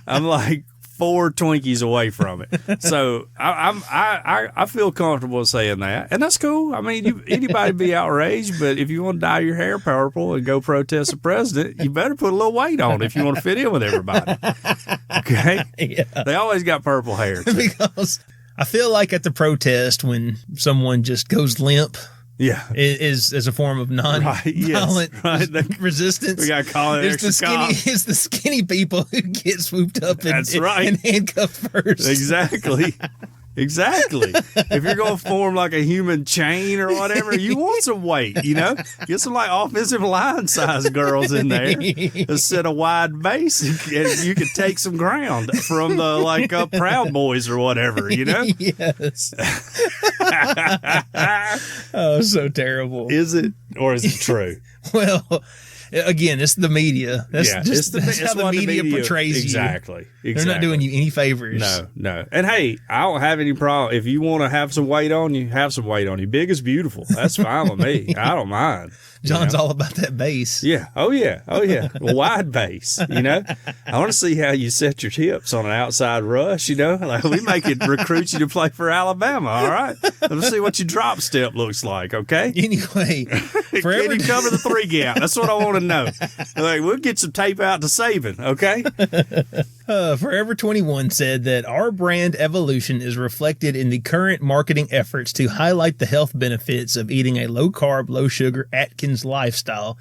I'm like 4 Twinkies away from it. So I feel comfortable saying that. And that's cool. I mean, anybody be outraged, but if you want to dye your hair purple and go protest the president, you better put a little weight on if you want to fit in with everybody. Okay? Yeah. They always got purple hair too. Because I feel like at the protest when someone just goes limp Yeah. is as a form of non-violent resistance. We got to call it extra cops. It's the skinny people who get swooped up That's right. and handcuffed first. Exactly. Exactly. If you're going to form like a human chain or whatever, you want some weight, you know? Get some like offensive line size girls in there. A set of wide base, and you could take some ground from the like Proud Boys or whatever, you know? Yes. Oh, so terrible. Is it or is it true? Well, again, it's the media. That's how the media portrays you. Exactly. They're not doing you any favors. No. And hey, I don't have any problem. If you want to have some weight on you, have some weight on you. Big is beautiful. That's fine with me. I don't mind. John's all about that base. Yeah. Oh, yeah. Wide base, you know. I want to see how you set your hips on an outside rush, you know. Like we make it recruit you to play for Alabama, all right? Let's see what your drop step looks like, okay? Anyway, Can you cover the 3 gap? That's what I want to know. Like, we'll get some tape out to Saban, okay? Forever 21 said that our brand evolution is reflected in the current marketing efforts to highlight the health benefits of eating a low-carb, low-sugar Atkins lifestyle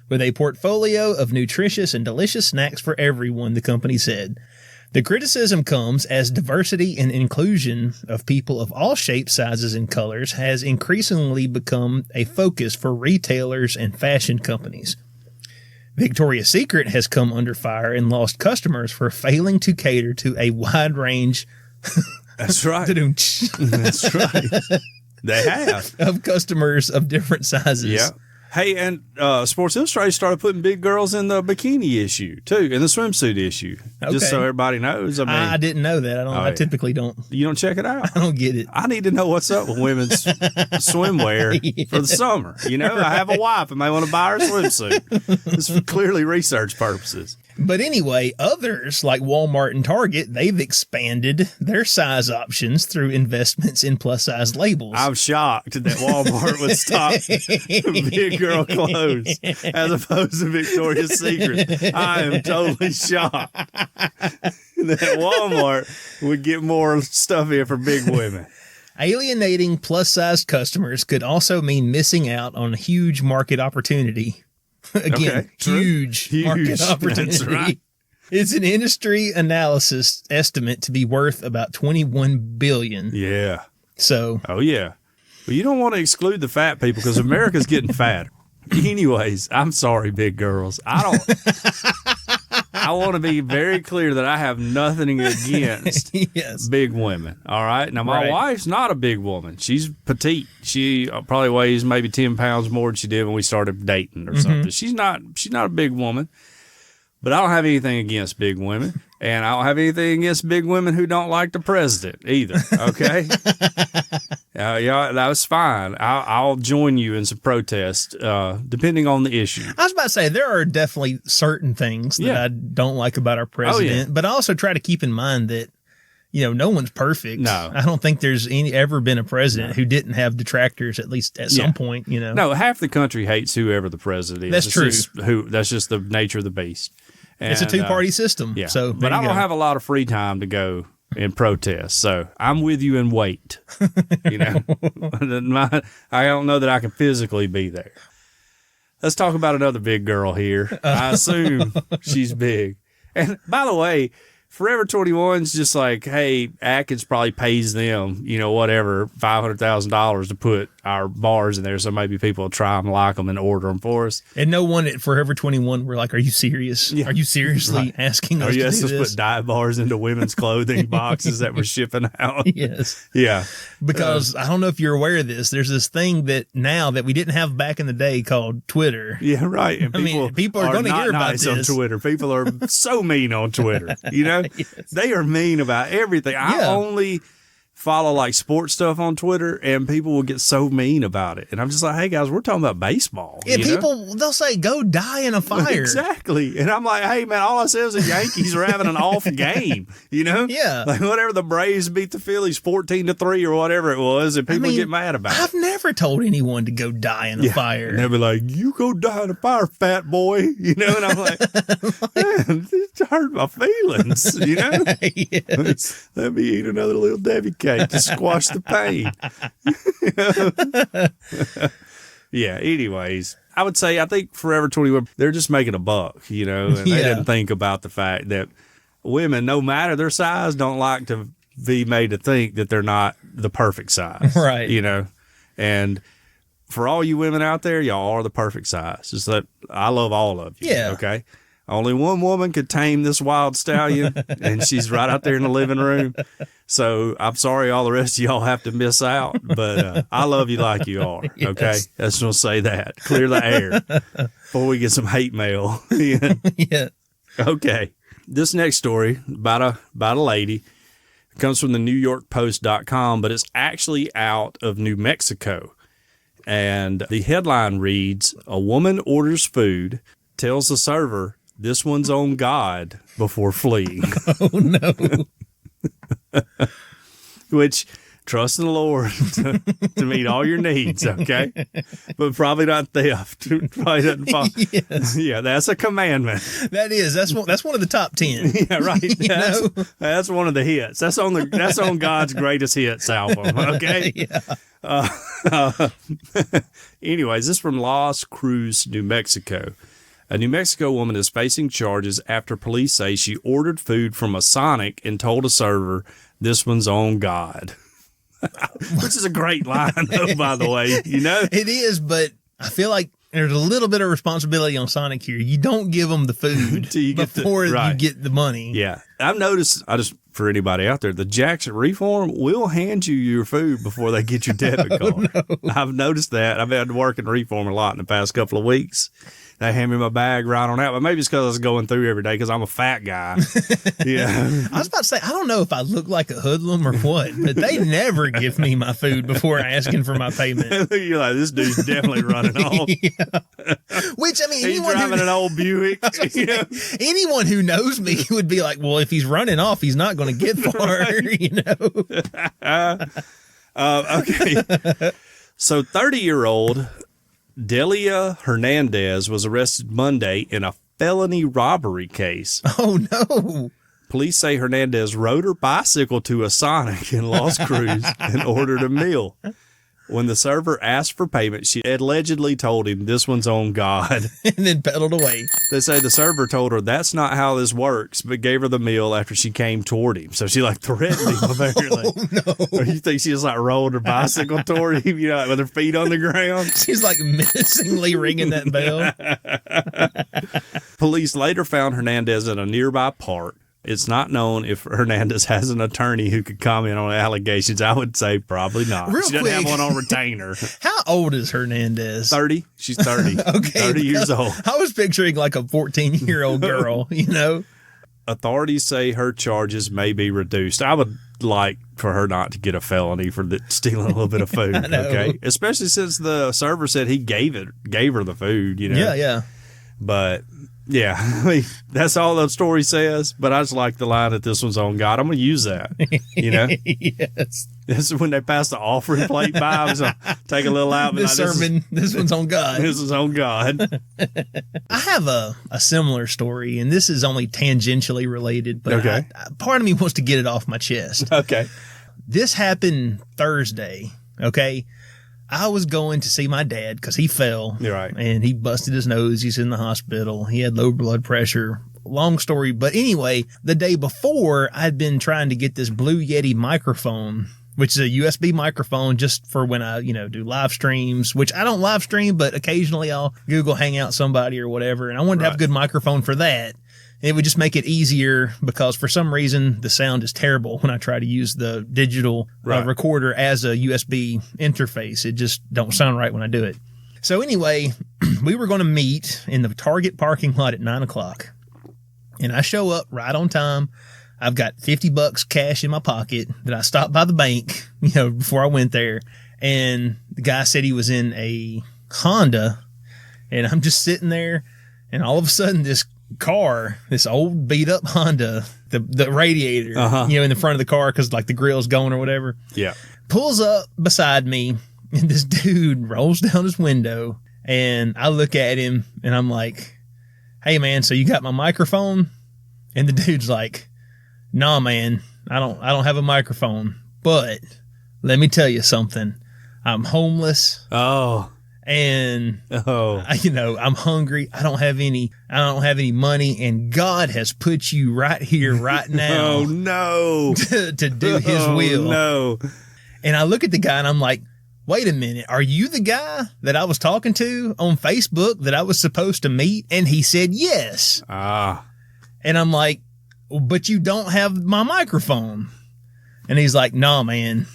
with a portfolio of nutritious and delicious snacks for everyone, the company said. The criticism comes as diversity and inclusion of people of all shapes, sizes, and colors has increasingly become a focus for retailers and fashion companies. Victoria's Secret has come under fire and lost customers for failing to cater to a wide range That's right. That's right. They have. Of customers of different sizes. Yeah. Hey, and Sports Illustrated started putting big girls in the bikini issue, too, in the swimsuit issue. Okay. Just so everybody knows. I didn't know that. I typically don't. You don't check it out? I don't get it. I need to know what's up with women's swimwear for the summer. You know, I have a wife and may want to buy her a swimsuit. This is clearly research purposes. But anyway, others like Walmart and Target, they've expanded their size options through investments in plus-size labels. I'm shocked that Walmart would stop big girl clothes as opposed to Victoria's Secret. I am totally shocked. that Walmart would get more stuff in for big women. Alienating plus-size customers could also mean missing out on a huge market opportunity. Again, Okay, true. huge market opportunity. That's right. It's an industry analysis estimate to be worth about $21 billion. Yeah. So, Oh, yeah. But you don't want to exclude the fat people because America's getting fatter. Anyways, I'm sorry, big girls. I want to be very clear that I have nothing against yes. big women. All right. Now, my Right. wife's not a big woman. She's petite. She probably weighs maybe 10 pounds more than she did when we started dating or something. She's not a big woman. But I don't have anything against big women, and I don't have anything against big women who don't like the president either. Okay, yeah, that was fine. I'll join you in some protest, depending on the issue. I was about to say, there are definitely certain things that Yeah. I don't like about our president, but I also try to keep in mind that, no one's perfect. No. I don't think there's ever been a president who didn't have detractors, at least at some point, No, half the country hates whoever the president is. That's It's true. that's just the nature of the beast. It's a And, two-party system. Yeah, So, but I don't have a lot of free time to go and protest, so I'm with you and wait. I don't know that I can physically be there. Let's talk about another big girl here. I assume she's big. And by the way, Forever 21's just like, hey, Atkins probably pays them, whatever, $500,000 to put our bars in there, so maybe people will try them, like them, and order them for us. And no one at Forever 21 were like, are you serious? Yeah. Are you seriously asking us to do Let's this? put diet bars into women's clothing boxes that we're shipping out. Yes. Yeah. Because I don't know if you're aware of this. There's this thing that now that we didn't have back in the day called Twitter. Yeah, right. And I mean, people are gonna not hear about nice this. on Twitter. People are so mean on Twitter. Yes. They are mean about everything. I Yeah. only follow like sports stuff on Twitter, and people will get so mean about it. And I'm just like, hey guys, we're talking about baseball. Yeah, you know? people, they'll say, go die in a fire. Exactly. And I'm like, hey man, all I said was the Yankees are having an off game, Yeah. Like whatever, the Braves beat the Phillies 14-3 or whatever it was, and people get mad about it. I've never told anyone to go die in a fire. And they'll be like, you go die in a fire, fat boy. And I'm like, man, it hurt my feelings, Yes. Let me eat another little Debbie cake to squash the pain. Yeah, anyways, I would say I think Forever 21, they're just making a buck, and they didn't think about the fact that women, no matter their size, don't like to be made to think that they're not the perfect size. Right. And for all you women out there, y'all are the perfect size. Just that I love all of you. Yeah. Okay. Only one woman could tame this wild stallion, and she's right out there in the living room. So I'm sorry all the rest of y'all have to miss out, but I love you like you are. Okay. Yes. I just want to say that. Clear the air before we get some hate mail. Yeah. Okay. This next story about a lady comes from the NewYorkPost.com, but it's actually out of New Mexico. And the headline reads, "A woman orders food, tells the server, 'This one's on God,' before fleeing." Oh, no. Which, trust in the Lord to meet all your needs, okay? But probably not theft. Probably doesn't fall. Yes. Yeah, that's a commandment. That is. That's one of the top 10. Yeah, right. That's one of the hits. That's on God's greatest hits album. Okay. Yeah. Anyways, this is from Las Cruz, New Mexico. A New Mexico woman is facing charges after police say she ordered food from a Sonic and told a server, "This one's on God." Which is a great line, though, by the way. It is, but I feel like there's a little bit of responsibility on Sonic here. You don't give them the food Till you get before right. you get the money. Yeah. I've noticed, for anybody out there, the Jackson Reform will hand you your food before they get your debit card. No. I've noticed that. I've been working Reform a lot in the past couple of weeks. They hand me my bag right on out, but maybe it's because I was going through every day because I'm a fat guy. Yeah. I was about to say, I don't know if I look like a hoodlum or what, but they never give me my food before asking for my payment. You're like, this dude's definitely running off. Yeah. Which, I mean, He's driving an old Buick. Anyone who knows me would be like, well, if he's running off, he's not going to get far, Okay. So 30-year-old Delia Hernandez was arrested Monday in a felony robbery case. Oh, no. Police say Hernandez rode her bicycle to a Sonic in Las Cruz and ordered a meal. When the server asked for payment, she allegedly told him, "This one's on God." And then pedaled away. They say the server told her that's not how this works, but gave her the meal after she came toward him. So she like threatened him, apparently. Oh, no. Or you think she just like rolled her bicycle toward him, you know, with her feet on the ground? She's like menacingly ringing that bell. Police later found Hernandez in a nearby park. It's not known if Hernandez has an attorney who could comment on allegations. I would say probably not. Real She doesn't have quick. one on retainer. How old is Hernandez? 30. She's 30. Okay. 30 years old. I was picturing like a 14-year-old girl, you know? Authorities say her charges may be reduced. I would like for her not to get a felony for stealing a little bit of food. know. Okay. Especially since the server said he gave her the food, you know? Yeah, yeah. But yeah, I mean, that's all the story says. But I just like the line that this one's on God. I'm going to use that. You know, Yes. this is when they pass the offering plate by. I'm just gonna take a little out. This one's on God. This is on God. I have a similar story, and this is only tangentially related, but Okay. part of me wants to get it off my chest. Okay. This happened Thursday, okay? I was going to see my dad because he fell. You're right. And he busted his nose. He's in the hospital. He had low blood pressure. Long story. But anyway, the day before, I'd been trying to get this Blue Yeti microphone, which is a USB microphone just for when I, do live streams, which I don't live stream, but occasionally I'll Google Hangout somebody or whatever. And I wanted to have a good microphone for that. It would just make it easier because for some reason the sound is terrible when I try to use the digital recorder as a USB interface. It just don't sound right when I do it. So anyway, we were going to meet in the Target parking lot at 9:00, and I show up right on time. I've got $50 cash in my pocket that I stopped by the bank, before I went there. And the guy said he was in a Honda, and I'm just sitting there, and all of a sudden this old beat up Honda, the radiator, in the front of the car because like the grill's going or whatever. Yeah. Pulls up beside me, and this dude rolls down his window, and I look at him and I'm like, "Hey man, so you got my microphone?" And the dude's like, "Nah, man, I don't have a microphone, but let me tell you something. I'm homeless. Oh. And I'm hungry. I don't have any money, and God has put you right here, right now. Oh no. to do His will." No. And I look at the guy and I'm like, "Wait a minute. Are you the guy that I was talking to on Facebook that I was supposed to meet?" And he said, "Yes." And I'm like, "But you don't have my microphone." And he's like, "Nah, man."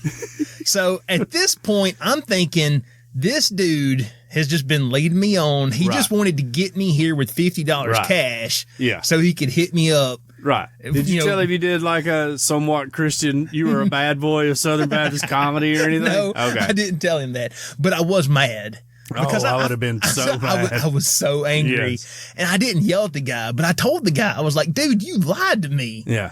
So at this point, I'm thinking, this dude has just been leading me on. He just wanted to get me here with $50 cash so he could hit me up. Right. Did you tell him you did like a somewhat Christian, you were a bad boy of Southern Baptist comedy or anything? No, okay. I didn't tell him that. But I was mad. Because I would have been so mad. I was so angry. Yes. And I didn't yell at the guy, but I told the guy, I was like, "Dude, you lied to me." Yeah.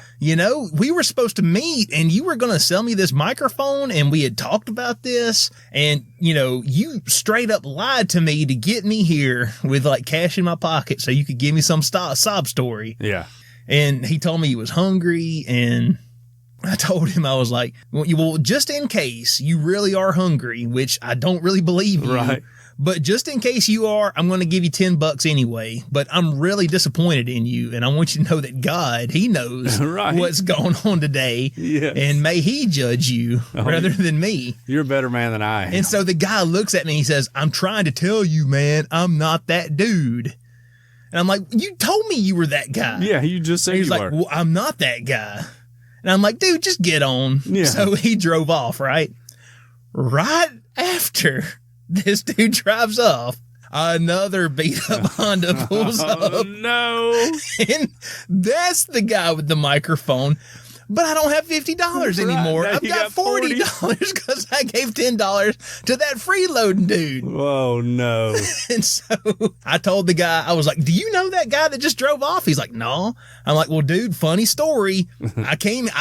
We were supposed to meet and you were going to sell me this microphone and we had talked about this. And, you straight up lied to me to get me here with like cash in my pocket so you could give me some sob story. Yeah. And he told me he was hungry, and I told him, I was like, well, just in case you really are hungry, which I don't really believe you. Right. But just in case you are, I'm going to give you $10 anyway. But I'm really disappointed in you. And I want you to know that God, He knows what's going on today. Yes. And may He judge you rather than me. You're a better man than I am. And so the guy looks at me and he says, "I'm trying to tell you, man, I'm not that dude." And I'm like, "You told me you were that guy." Yeah, you just said He's you like, were. "Well, I'm not that guy." And I'm like, "Dude, just get on." Yeah. So he drove off, right? Right after this dude drives off, another beat up Honda pulls Oh, up. no. And that's the guy with the microphone. But I don't have $50 anymore. Now I've you got got $40 because I gave $10 to that freeloading dude. Oh, no. And so I told the guy, I was like, "Do you know that guy that just drove off?" He's like, "No." I'm like, "Well, dude, funny story. I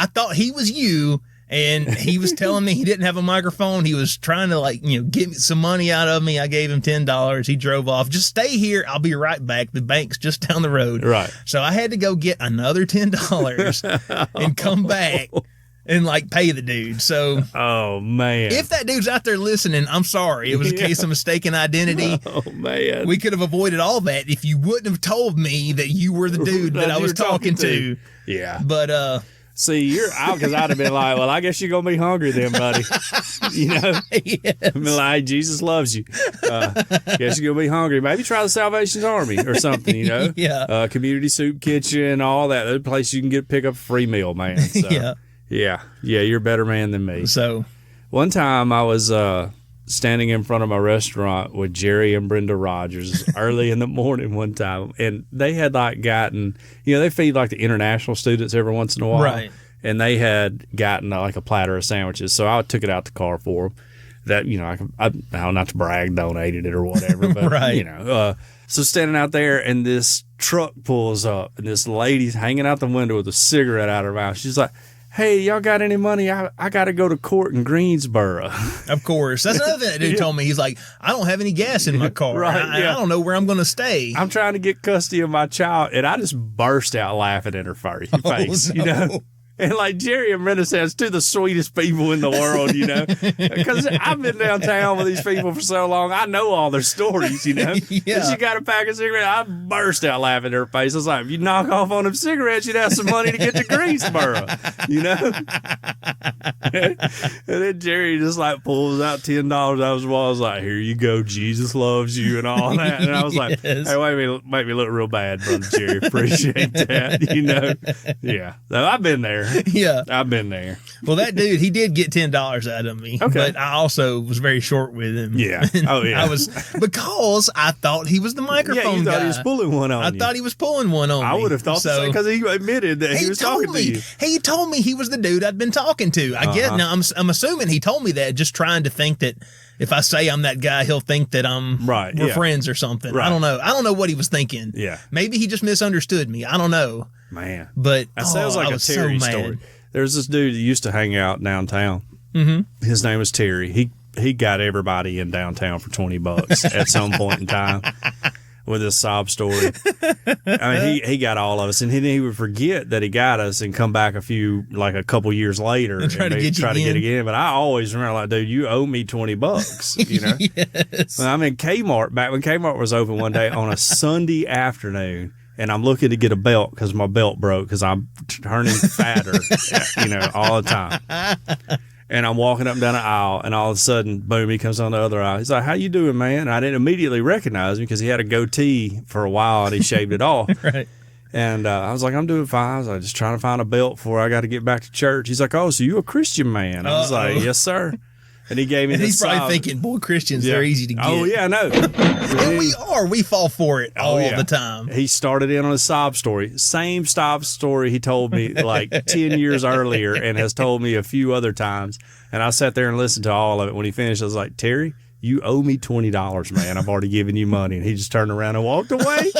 thought he was you, And he was telling me he didn't have a microphone. He was trying to get me some money out of me. I gave him $10. He drove off. Just stay here. I'll be right back. The bank's just down the road. Right. So I had to go get another $10 and come back and pay the dude. So, oh man, if that dude's out there listening, I'm sorry. It was a case of mistaken identity. Oh man, we could have avoided all that if you wouldn't have told me that you were the dude that I was talking to. Yeah. But, see, you're out because I'd have been like, well, I guess you're going to be hungry then, buddy. Yes. I'd be like, Jesus loves you. Guess you're going to be hungry. Maybe try the Salvation Army or something, Yeah. Community soup kitchen, all that. There's a place you can pick up a free meal, man. So, yeah, you're a better man than me. So, one time I was standing in front of my restaurant with Jerry and Brenda Rogers early in the morning one time, and they had gotten, they feed the international students every once in a while, right? And they had gotten a platter of sandwiches, so I took it out the car for them. That I not to brag, donated it or whatever, but right. So standing out there, and this truck pulls up, and this lady's hanging out the window with a cigarette out of her mouth. She's like, hey, y'all got any money? I got to go to court in Greensboro. Of course. That's another thing that dude told me. He's like, I don't have any gas in my car. Right, I don't know where I'm going to stay. I'm trying to get custody of my child. And I just burst out laughing in her face, no. And Jerry and Brenda says, two of the sweetest people in the world, because I've been downtown with these people for so long. I know all their stories, Yeah. And she got a pack of cigarettes. I burst out laughing in her face. I was like, if you knock off on them cigarettes, you'd have some money to get to Greensboro, And then Jerry just pulls out $10 out of his wallet. I was like, here you go. Jesus loves you and all that. And I was like, hey, wait a minute, make me look real bad, Brother Jerry. Appreciate that, Yeah. So I've been there. Yeah. I've been there. Well, that dude, he did get $10 out of me. Okay. But I also was very short with him. Yeah. Oh, yeah. Because I thought he was the microphone you thought guy. he was pulling one on you. I thought he was pulling one on me. I would have thought so, because he admitted that he was talking to you. He told me he was the dude I'd been talking to. I guess now I'm assuming he told me that just trying to think that if I say I'm that guy, he'll think that we're friends or something. Right. I don't know what he was thinking. Yeah. Maybe he just misunderstood me. I don't know. Man. But that sounds like a Terry story. There's this dude that used to hang out downtown. Mm-hmm. His name was Terry. He got everybody in downtown for $20 at some point in time with his sob story. I mean, he got all of us, and he would forget that he got us and come back a couple years later and try to get again. But I always remember, dude, you owe me $20, Yes. When I'm in Kmart, back when Kmart was open one day on a Sunday afternoon, and I'm looking to get a belt because my belt broke because I'm turning fatter, all the time. And I'm walking up and down the aisle, and all of a sudden, boom, he comes on the other aisle. He's like, how you doing, man? And I didn't immediately recognize him because he had a goatee for a while, and he shaved it off. Right. And I was like, I'm doing fine. I was just trying to find a belt before I got to get back to church. He's like, oh, so you a Christian man? I was like, yes, sir. And he gave me and this. He's probably thinking, boy, Christians, they're easy to get. Oh, yeah, I know. And we are. We fall for it all the time. He started in on a sob story. Same sob story he told me 10 years earlier and has told me a few other times. And I sat there and listened to all of it. When he finished, I was like, Terry, you owe me $20, man. I've already given you money. And he just turned around and walked away.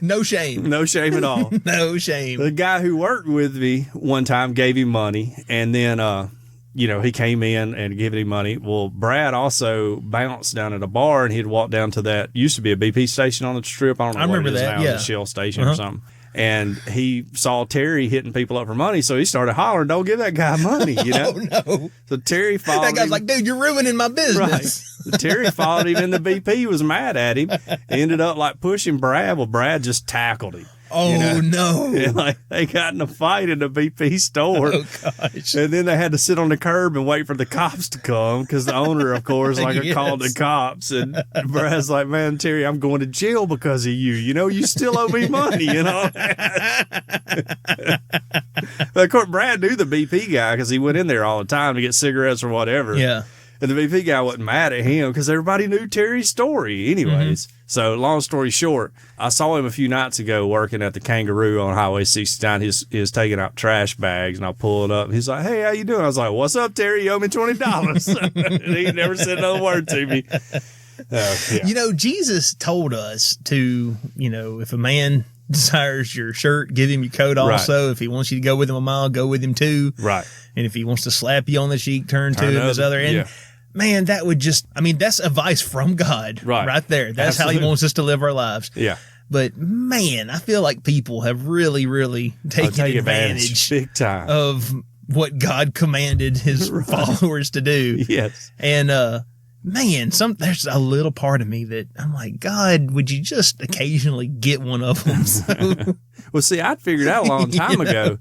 No shame. No shame at all. No shame. The guy who worked with me one time gave him money. And then, he came in and gave him money. Well, Brad also bounced down at a bar, and he'd walk down to that used to be a BP station on the strip. I don't know what it is now. Yeah. It's a Shell station or something. And he saw Terry hitting people up for money, so he started hollering, "Don't give that guy money!" Oh no! So Terry followed. That guy's him. like, "Dude, you're ruining my business." Right. So Terry followed him, and the BP was mad at him. Ended up pushing Brad. Well, Brad just tackled him. Oh, no. And, they got in a fight in the BP store. Oh, gosh. And then they had to sit on the curb and wait for the cops to come because the owner, of course, Yes. called the cops. And Brad's like, man, Terry, I'm going to jail because of you. You still owe me money and all that. But, of course, Brad knew the BP guy because he went in there all the time to get cigarettes or whatever. Yeah. And the BP guy wasn't mad at him because everybody knew Terry's story anyways. Mm-hmm. So long story short, I saw him a few nights ago working at the Kangaroo on Highway 69. He was taking out trash bags, and I pulled up. He's like, hey, how you doing? I was like, what's up, Terry? You owe me $20. And he never said another word to me. Yeah. Jesus told us to, if a man desires your shirt, give him your coat also. Right. If he wants you to go with him a mile, go with him too. Right. And if he wants to slap you on the cheek, turn to him his other end. Yeah. Man, that would just, I mean, that's advice from God right there. That's how he wants us to live our lives. Yeah. But man, I feel like people have really, really taken advantage big time of what God commanded his followers to do. Yes. And, man, there's a little part of me that I'm like, God, would you just occasionally get one of them? So, well, see, I'd figured out a long time ago,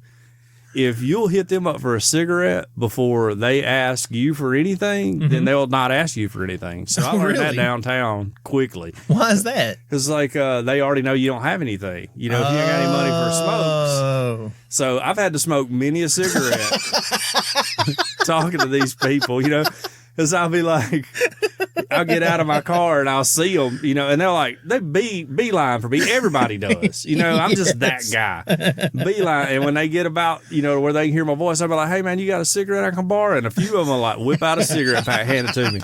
if you'll hit them up for a cigarette before they ask you for anything, then they'll not ask you for anything. So I learned that downtown quickly. Why is that? Because like they already know you don't have anything. You know, if you ain't got any money for smokes. So I've had to smoke many a cigarette talking to these people, you know, because I'll be like, I'll get out of my car and I'll see them, you know, and they're like, they beeline for me. Everybody does, you know, I'm just that guy. Beeline. And when they get about, you know, where they can hear my voice, I'll be like, hey man, you got a cigarette I can borrow? And a few of them will like whip out a cigarette pack, hand it to me.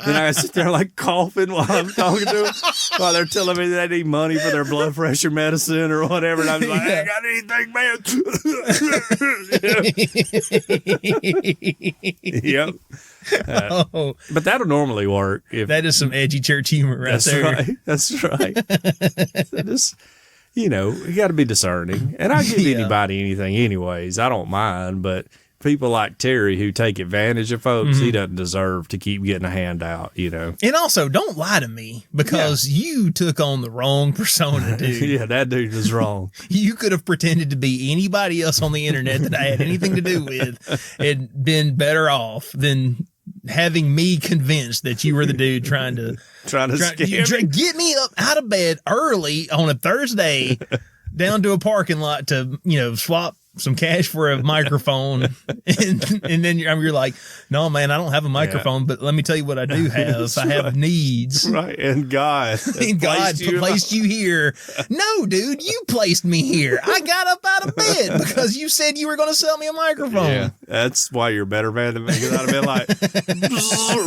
Then I sit there like coughing while I'm talking to them, while they're telling me they need money for their blood pressure medicine or whatever. And I'm like, I ain't got anything, man. Yep. But that'll normally work. That is some edgy church humor right there. Right. That's right. Just, you know, you got to be discerning. And I give anybody anything anyways. I don't mind. But people like Terry who take advantage of folks, he doesn't deserve to keep getting a handout, you know. And also, don't lie to me because you took on the wrong persona, dude. Yeah, that dude was wrong. You could have pretended to be anybody else on the internet that I had anything to do with and been better off than having me convinced that you were the dude trying to get me up out of bed early on a Thursday down to a parking lot to, you know, swap some cash for a microphone. and then you're like, no, man, I don't have a microphone, but let me tell you what I do have. I have needs. Right. And God placed you here. No, dude, you placed me here. I got up out of bed because you said you were going to sell me a microphone. Yeah. That's why you're a better man than me. Because I'd have been like,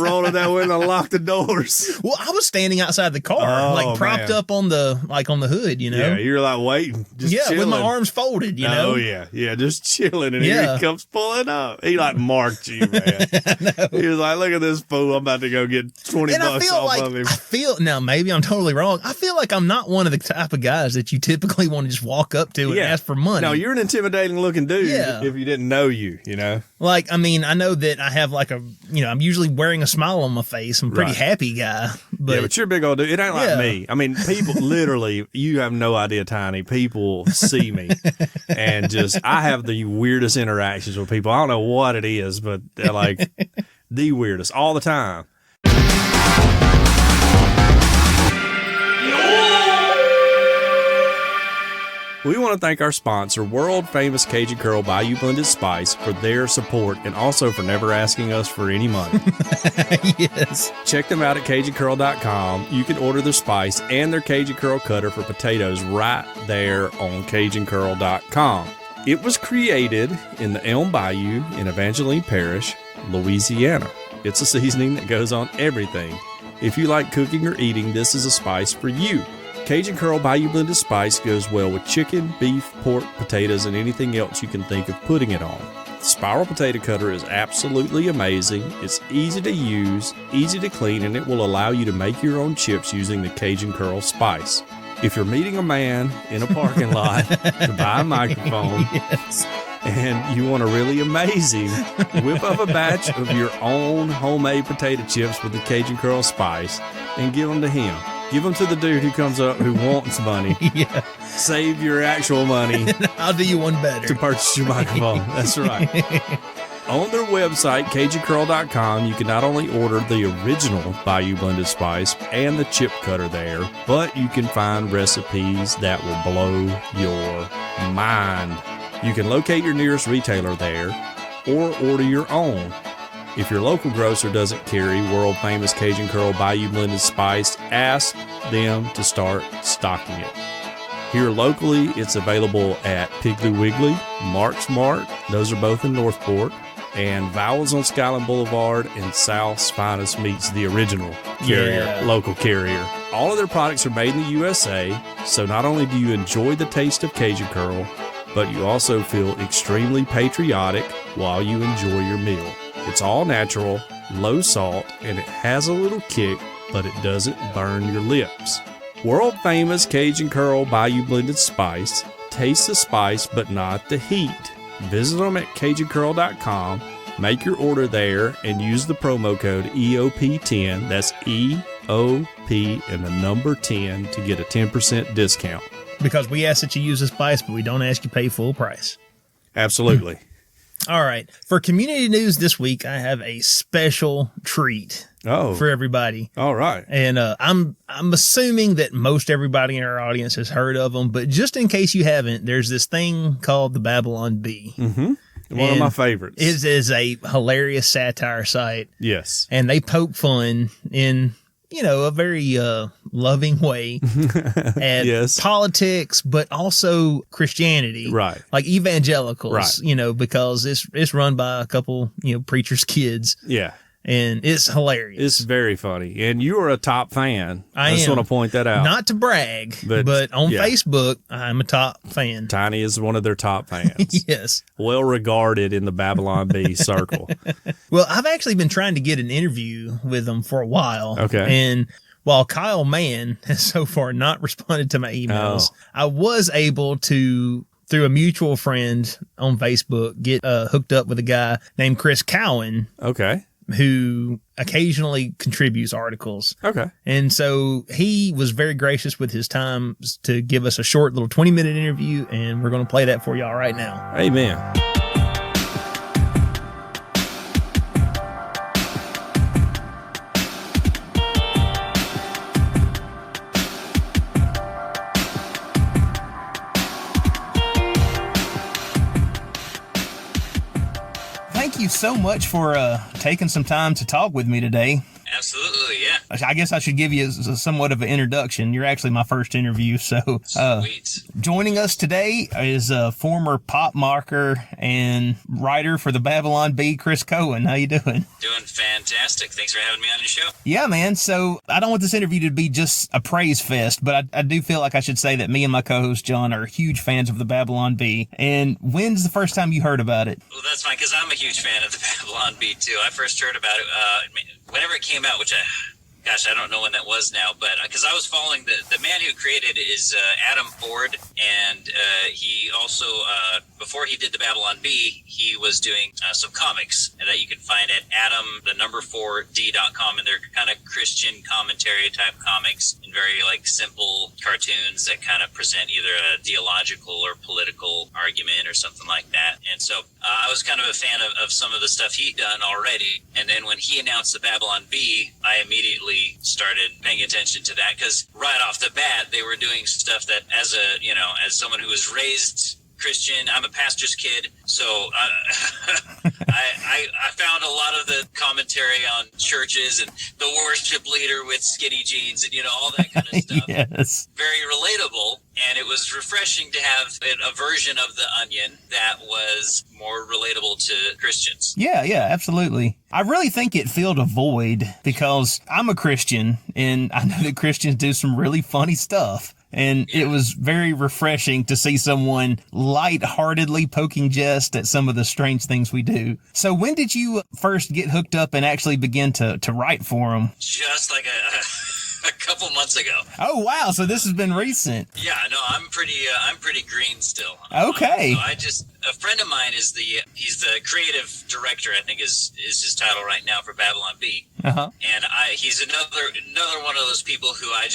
rolling that window, lock the doors. Well, I was standing outside the car, propped up on the hood, you know? Yeah, you're like waiting. Just chilling. With my arms folded, you know? Oh, yeah. Yeah, just chilling, and here he comes pulling up. He like marked you, man. He was like, "Look at this fool! I'm about to go get $20 off of him." Now maybe I'm totally wrong. I feel like I'm not one of the type of guys that you typically want to just walk up to and ask for money. No, you're an intimidating looking dude. If you didn't know you know. Like, I mean, I know that I have like I'm usually wearing a smile on my face. I'm a pretty happy guy. But you're a big old dude. It ain't like me. I mean, people literally, you have no idea, Tiny. People see me and just, I have the weirdest interactions with people. I don't know what it is, but they're like the weirdest all the time. We want to thank our sponsor, world famous Cajun Curl Bayou Blended Spice, for their support and also for never asking us for any money. Yes. Check them out at CajunCurl.com. You can order their spice and their Cajun Curl cutter for potatoes right there on CajunCurl.com. It was created in the Elm Bayou in Evangeline Parish, Louisiana. It's a seasoning that goes on everything. If you like cooking or eating, this is a spice for you. Cajun Curl Bayou Blended Spice goes well with chicken, beef, pork, potatoes, and anything else you can think of putting it on. The spiral potato cutter is absolutely amazing. It's easy to use, easy to clean, and it will allow you to make your own chips using the Cajun Curl spice. If you're meeting a man in a parking lot to buy a microphone and you want a really amazing, whip up a batch of your own homemade potato chips with the Cajun Curl spice and give them to him. Give them to the dude who comes up who wants money. Save your actual money. I'll do you one better. To purchase your microphone. That's right. On their website, CajunCurl.com, you can not only order the original Bayou Blended Spice and the chip cutter there, but you can find recipes that will blow your mind. You can locate your nearest retailer there or order your own. If your local grocer doesn't carry world famous Cajun Curl Bayou Blended Spice, ask them to start stocking it. Here locally, it's available at Piggly Wiggly, Mark's Mart, those are both in Northport, and Vowels on Skyline Boulevard, and South's Finest Meats, the original carrier, local carrier. All of their products are made in the USA, so not only do you enjoy the taste of Cajun Curl, but you also feel extremely patriotic while you enjoy your meal. It's all natural, low salt, and it has a little kick, but it doesn't burn your lips. World famous Cajun Curl Bayou Blended Spice. Taste the spice, but not the heat. Visit them at CajunCurl.com, make your order there, and use the promo code EOP10. That's EOP and the number 10 to get a 10% discount. Because we ask that you use the spice, but we don't ask you pay full price. Absolutely. All right. For community news this week, I have a special treat for everybody. All right. And I'm assuming that most everybody in our audience has heard of them, but just in case you haven't, there's this thing called the Babylon Bee. Mm-hmm. One of my favorites. It is a hilarious satire site. Yes. And they poke fun in, a very loving way at politics, but also Christianity. Right. Like evangelicals, right. Because it's run by a couple, preachers' kids. Yeah. And it's hilarious. It's very funny. And you are a top fan. I just am. want to point that out. Not to brag, but on Facebook, I'm a top fan. Tiny is one of their top fans. Yes. Well regarded in the Babylon Bee circle. Well, I've actually been trying to get an interview with them for a while. Okay. And while Kyle Mann has so far not responded to my emails, I was able to, through a mutual friend on Facebook, get hooked up with a guy named Chris Cowan. Okay. Who occasionally contributes articles. Okay. And so he was very gracious with his time to give us a short little 20-minute interview, and we're going to play that for y'all right now. Amen. Thank you so much for taking some time to talk with me today. Absolutely, yeah. I guess I should give you somewhat of an introduction. You're actually my first interview, so Sweet. Joining us today is a former pop marker and writer for the Babylon Bee, Chris Cowan. How you doing? Doing fantastic. Thanks for having me on your show. Yeah, man. So I don't want this interview to be just a praise fest, but I do feel like I should say that me and my co-host John are huge fans of the Babylon Bee. And when's the first time you heard about it? Well, that's fine, because I'm a huge fan of the Babylon Bee, too. I first heard about it whenever it came out, which I don't know when that was now, but because I was following the man who created it is Adam Ford, and he also, before he did the Babylon Bee, he was doing some comics that you can find at adam4d.com, and they're kind of Christian commentary type comics and very simple cartoons that kind of present either a theological or political argument or something like that. And so I was kind of a fan of some of the stuff he'd done already, and then when he announced the Babylon Bee, I immediately started paying attention to that, because right off the bat they were doing stuff that as someone who was raised Christian, I'm a pastor's kid, so I found a lot of the commentary on churches and the worship leader with skinny jeans and all that kind of stuff. Yes. Very relatable, and it was refreshing to have a version of the Onion that was more relatable to Christians. Yeah, absolutely. I really think it filled a void, because I'm a Christian and I know that Christians do some really funny stuff. And it was very refreshing to see someone lightheartedly poking jest at some of the strange things we do. So when did you first get hooked up and actually begin to write for them? Just like a couple months ago. Oh, wow. So this has been recent. Yeah, no, I'm pretty green still. Okay. So a friend of mine he's the creative director, I think is his title right now for Babylon Bee. Uh-huh. And he's another one of those people who I've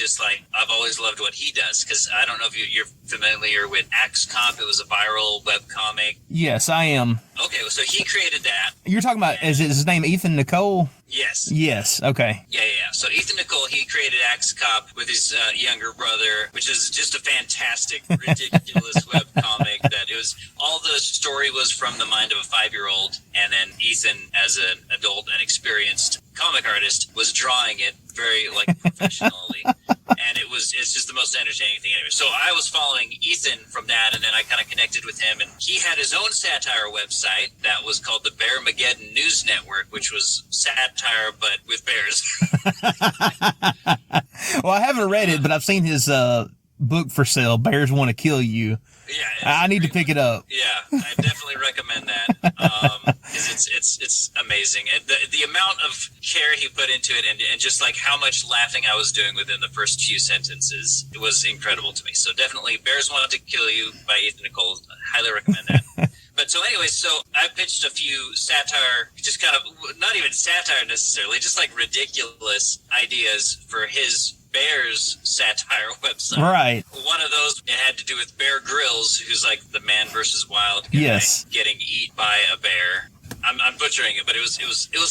always loved what he does, because I don't know if you're familiar with Axe Comp. It was a viral webcomic. Yes, I am. Okay, so he created that. You're talking about, is his name Ethan Nicole? Yes. Yes, okay. Yeah. So Ethan Nicole, he created Axe Cop with his younger brother, which is just a fantastic, ridiculous webcomic that it was, all the story was from the mind of a 5-year-old, and then Ethan, as an adult and experienced comic artist was drawing it very like professionally. And it's just the most entertaining thing anyway. So I was following Ethan from that, and then I kind of connected with him, and he had his own satire website that was called the Bearmageddon News Network, which was satire but with bears. Well, I haven't read it, but I've seen his book for sale, Bears Want to Kill You. Yeah, I need to pick it up. Yeah, I definitely recommend that. 'Cause it's amazing. And the amount of care he put into it, and just like how much laughing I was doing within the first few sentences, it was incredible to me. So definitely Bears Want to Kill You by Ethan Nicolle. I highly recommend that. But so anyway, so I pitched a few satire, just kind of, not even satire necessarily, just like ridiculous ideas for his Bears satire website. Right. One of those, it had to do with Bear Grylls, who's like the man versus wild guy, yes, getting eaten by a bear. I'm butchering it, but it was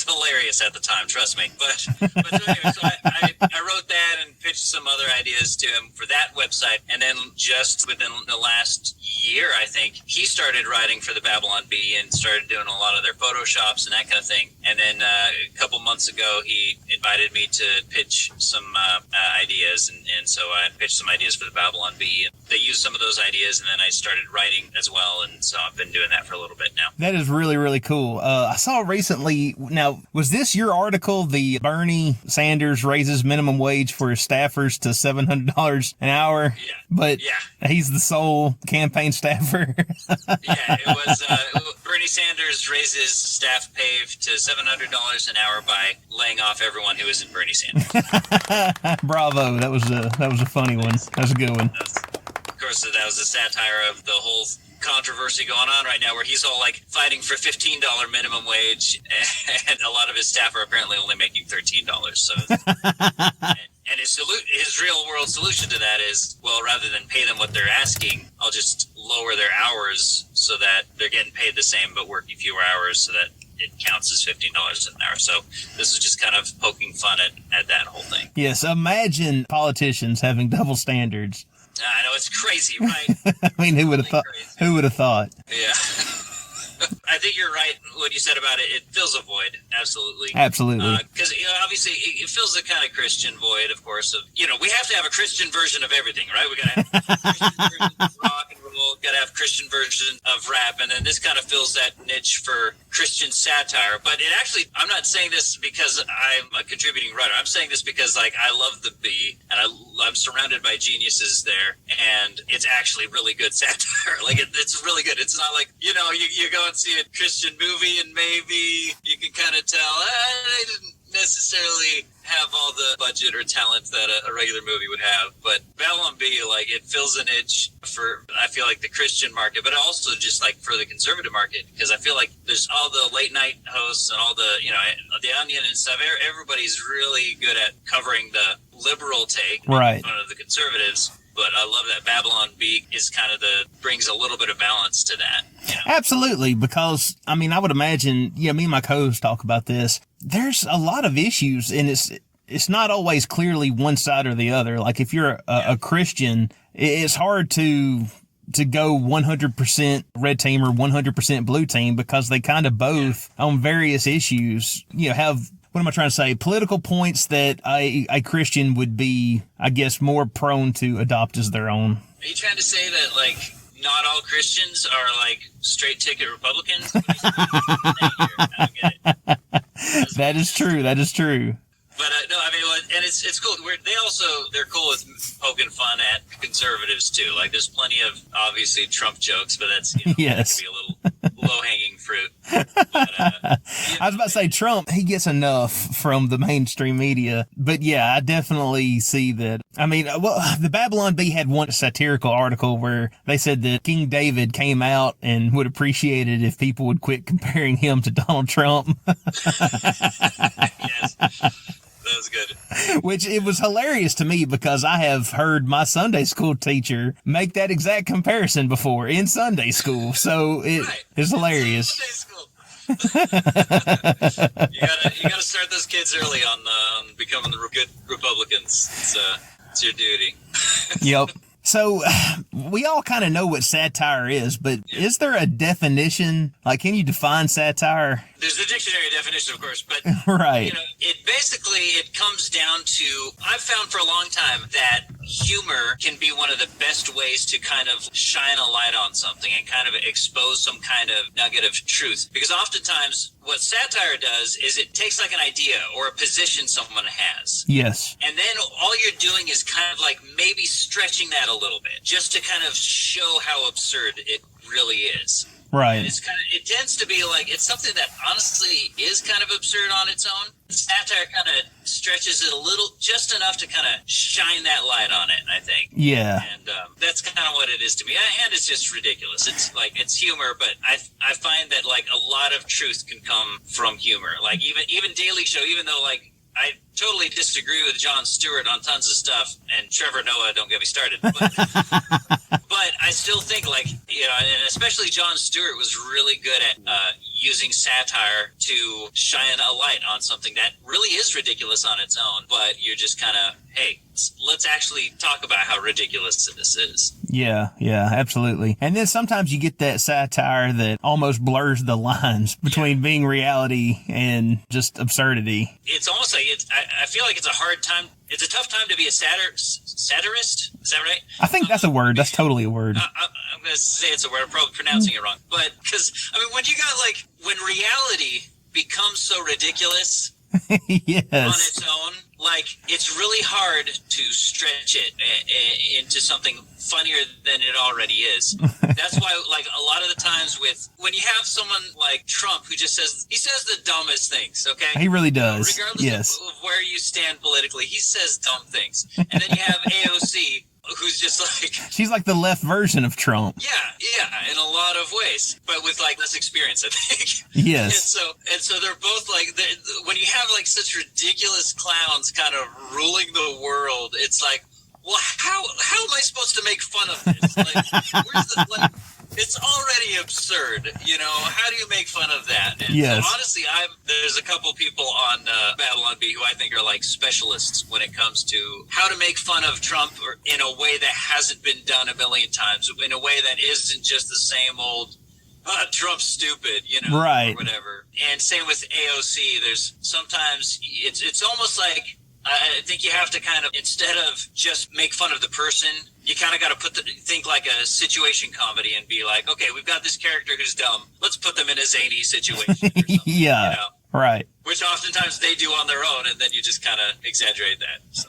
hilarious at the time. Trust me. But so anyway, so I wrote that and pitched some other ideas to him for that website, and then just within the last year, I think he started writing for the Babylon Bee and started doing a lot of their photoshops and that kind of thing. And then a couple months ago, he invited me to pitch some ideas, and so I pitched some ideas for the Babylon Bee. And they used some of those ideas, and then I started writing as well, and so I've been doing that for a little bit now. That is really, really cool. I saw recently, now, was this your article, the Bernie Sanders raises minimum wage for his staffers to $700 an hour? Yeah. But yeah. He's the sole campaign staffer. Yeah, it was Bernie Sanders raises staff pay to $700 an hour by laying off everyone who isn't Bernie Sanders. Bravo. That was a funny one. That was a good one. Of course, that was a satire of the whole controversy going on right now, where he's all like fighting for $15 minimum wage, and a lot of his staff are apparently only making $13. So, and his real world solution to that is, well, rather than pay them what they're asking, I'll just lower their hours so that they're getting paid the same but working fewer hours, so that it counts as $15 an hour. So this is just kind of poking fun at that whole thing. Yes, imagine politicians having double standards. I know, it's crazy, right? I mean, who would have thought? Crazy. Who would have thought? Yeah. I think you're right when you said about it. It fills a void, absolutely. Absolutely. Because obviously it fills a kind of Christian void, of course. Of we have to have a Christian version of everything, right? We got to have a Christian version of rock and roll. Got to have Christian version of rap, and then this kind of fills that niche for Christian satire. But it actually, I'm not saying this because I'm a contributing writer. I'm saying this because I love the Bee, and I'm surrounded by geniuses there, and it's actually really good satire. It's really good. It's not like you go and see a Christian movie and maybe you can kind of tell they didn't necessarily have all the budget or talent that a regular movie would have. But Babylon Bee, it fills a niche for, I feel like, the Christian market, but also just for the conservative market, because I feel like there's all the late night hosts and all the, the Onion and stuff. Everybody's really good at covering the liberal take right in front of the conservatives. But I love that Babylon Bee is kind of brings a little bit of balance to that. Absolutely, because, I mean, I would imagine, me and my co-host talk about this. There's a lot of issues, and it's not always clearly one side or the other. Like, if you're a Christian, it's hard to go 100% red team or 100% blue team, because they kind of both, on various issues, have... What am I trying to say? Political points that a Christian would be, I guess, more prone to adopt as their own. Are you trying to say that, not all Christians are, straight ticket Republicans? I don't get it. That is true. That is true. But, no, I mean, and it's cool. They're cool with poking fun at conservatives, too. There's plenty of, obviously, Trump jokes, but that's, yes. That can be a little low-hanging fruit. But, I was about to say, Trump, he gets enough from the mainstream media. But, yeah, I definitely see that. I mean, the Babylon Bee had one satirical article where they said that King David came out and would appreciate it if people would quit comparing him to Donald Trump. Yes. That was good. Which it was hilarious to me, because I have heard my Sunday school teacher make that exact comparison before in Sunday school. So it is hilarious. Sunday school. you gotta start those kids early on becoming the good Republicans. It's your duty. Yep. So we all kind of know what satire is, but is there a definition? Like, can you define satire? There's a dictionary definition, of course, but Right. It comes down to, I've found for a long time that humor can be one of the best ways to kind of shine a light on something and kind of expose some kind of nugget of truth. Because oftentimes what satire does is it takes like an idea or a position someone has. Yes. And then all you're doing is kind of like maybe stretching that a little bit just to kind of show how absurd it really is. Right. And it tends to be like, it's something that honestly is kind of absurd on its own. Satire kind of stretches it a little, just enough to kind of shine that light on it, I think. Yeah. And that's kind of what it is to me. And it's just ridiculous. It's like, it's humor, but I find that like a lot of truth can come from humor. Like even Daily Show, even though like, I totally disagree with Jon Stewart on tons of stuff, and Trevor Noah, don't get me started. But, but I still think, like, and especially Jon Stewart was really good at using satire to shine a light on something that really is ridiculous on its own, but you're just kind of, hey, let's actually talk about how ridiculous this is. Yeah, absolutely. And then sometimes you get that satire that almost blurs the lines between being reality and just absurdity. It's almost like I feel like it's a hard time. It's a tough time to be a satirist. Is that right? I think that's a word. That's totally a word. I'm going to say it's a word. I'm probably pronouncing it wrong. But because, when you got like, when reality becomes so ridiculous Yes. on its own, like, it's really hard to stretch it into something funnier than it already is. That's why, like, a lot of the times when you have someone like Trump who just says the dumbest things, okay? He really does. Regardless of where you stand politically, he says dumb things. And then you have AOC, who's just like... She's like the left version of Trump. Yeah, in a lot of ways, but with like less experience, I think. Yes. And so they're both like, when you have like such ridiculous clowns kind of ruling the world, it's like, well, how am I supposed to make fun of this? Like, it's already absurd, how do you make fun of that? And yes. So honestly, there's a couple people on Babylon Bee who I think are like specialists when it comes to how to make fun of Trump in a way that hasn't been done a million times, in a way that isn't just the same old Trump's stupid, right. or whatever. And same with AOC. There's sometimes it's almost like I think you have to kind of, instead of just make fun of the person, you kind of got to think like a situation comedy and be like, okay, we've got this character who's dumb. Let's put them in a zany situation. Or something, yeah. Right. Which oftentimes they do on their own, and then you just kind of exaggerate that. So,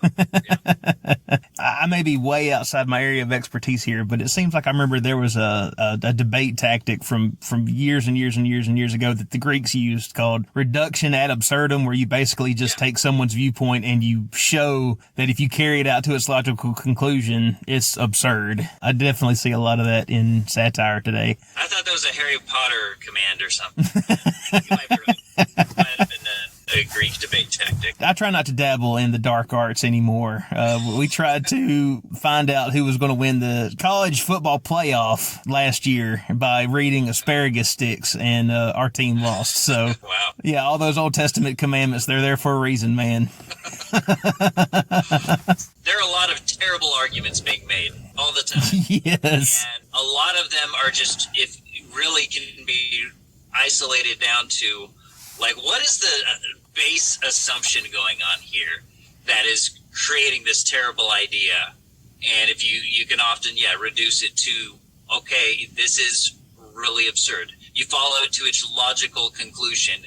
yeah. I may be way outside my area of expertise here, but it seems like I remember there was a debate tactic from years and years and years and years ago that the Greeks used called reduction ad absurdum, where you basically just take someone's viewpoint and you show that if you carry it out to its logical conclusion, it's absurd. I definitely see a lot of that in satire today. I thought that was a Harry Potter command or something. You might be right. It might have been a Greek debate tactic. I try not to dabble in the dark arts anymore. We tried to find out who was going to win the college football playoff last year by reading asparagus sticks, and our team lost. So, wow. Yeah, all those Old Testament commandments, they're there for a reason, man. There are a lot of terrible arguments being made all the time. Yes. And a lot of them are just, if really can be isolated down to, like, what is the base assumption going on here that is creating this terrible idea? And if you can often, reduce it to, okay, this is really absurd. You follow it to its logical conclusion,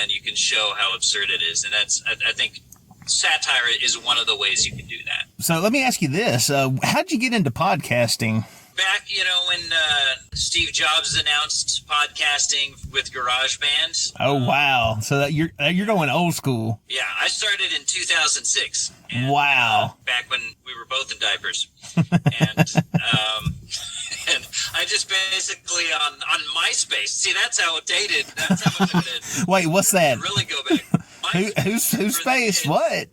and you can show how absurd it is. And that's, I think, satire is one of the ways you can do that. So let me ask you this. How'd you get into podcasting? Back, when Steve Jobs announced podcasting with GarageBand. Oh, wow. So that you're going old school. Yeah, I started in 2006. And, wow. Back when we were both in diapers. And and I just basically on MySpace. See, that's how dated. That's how limited. Wait, what's that? Really go back. Who's space? What?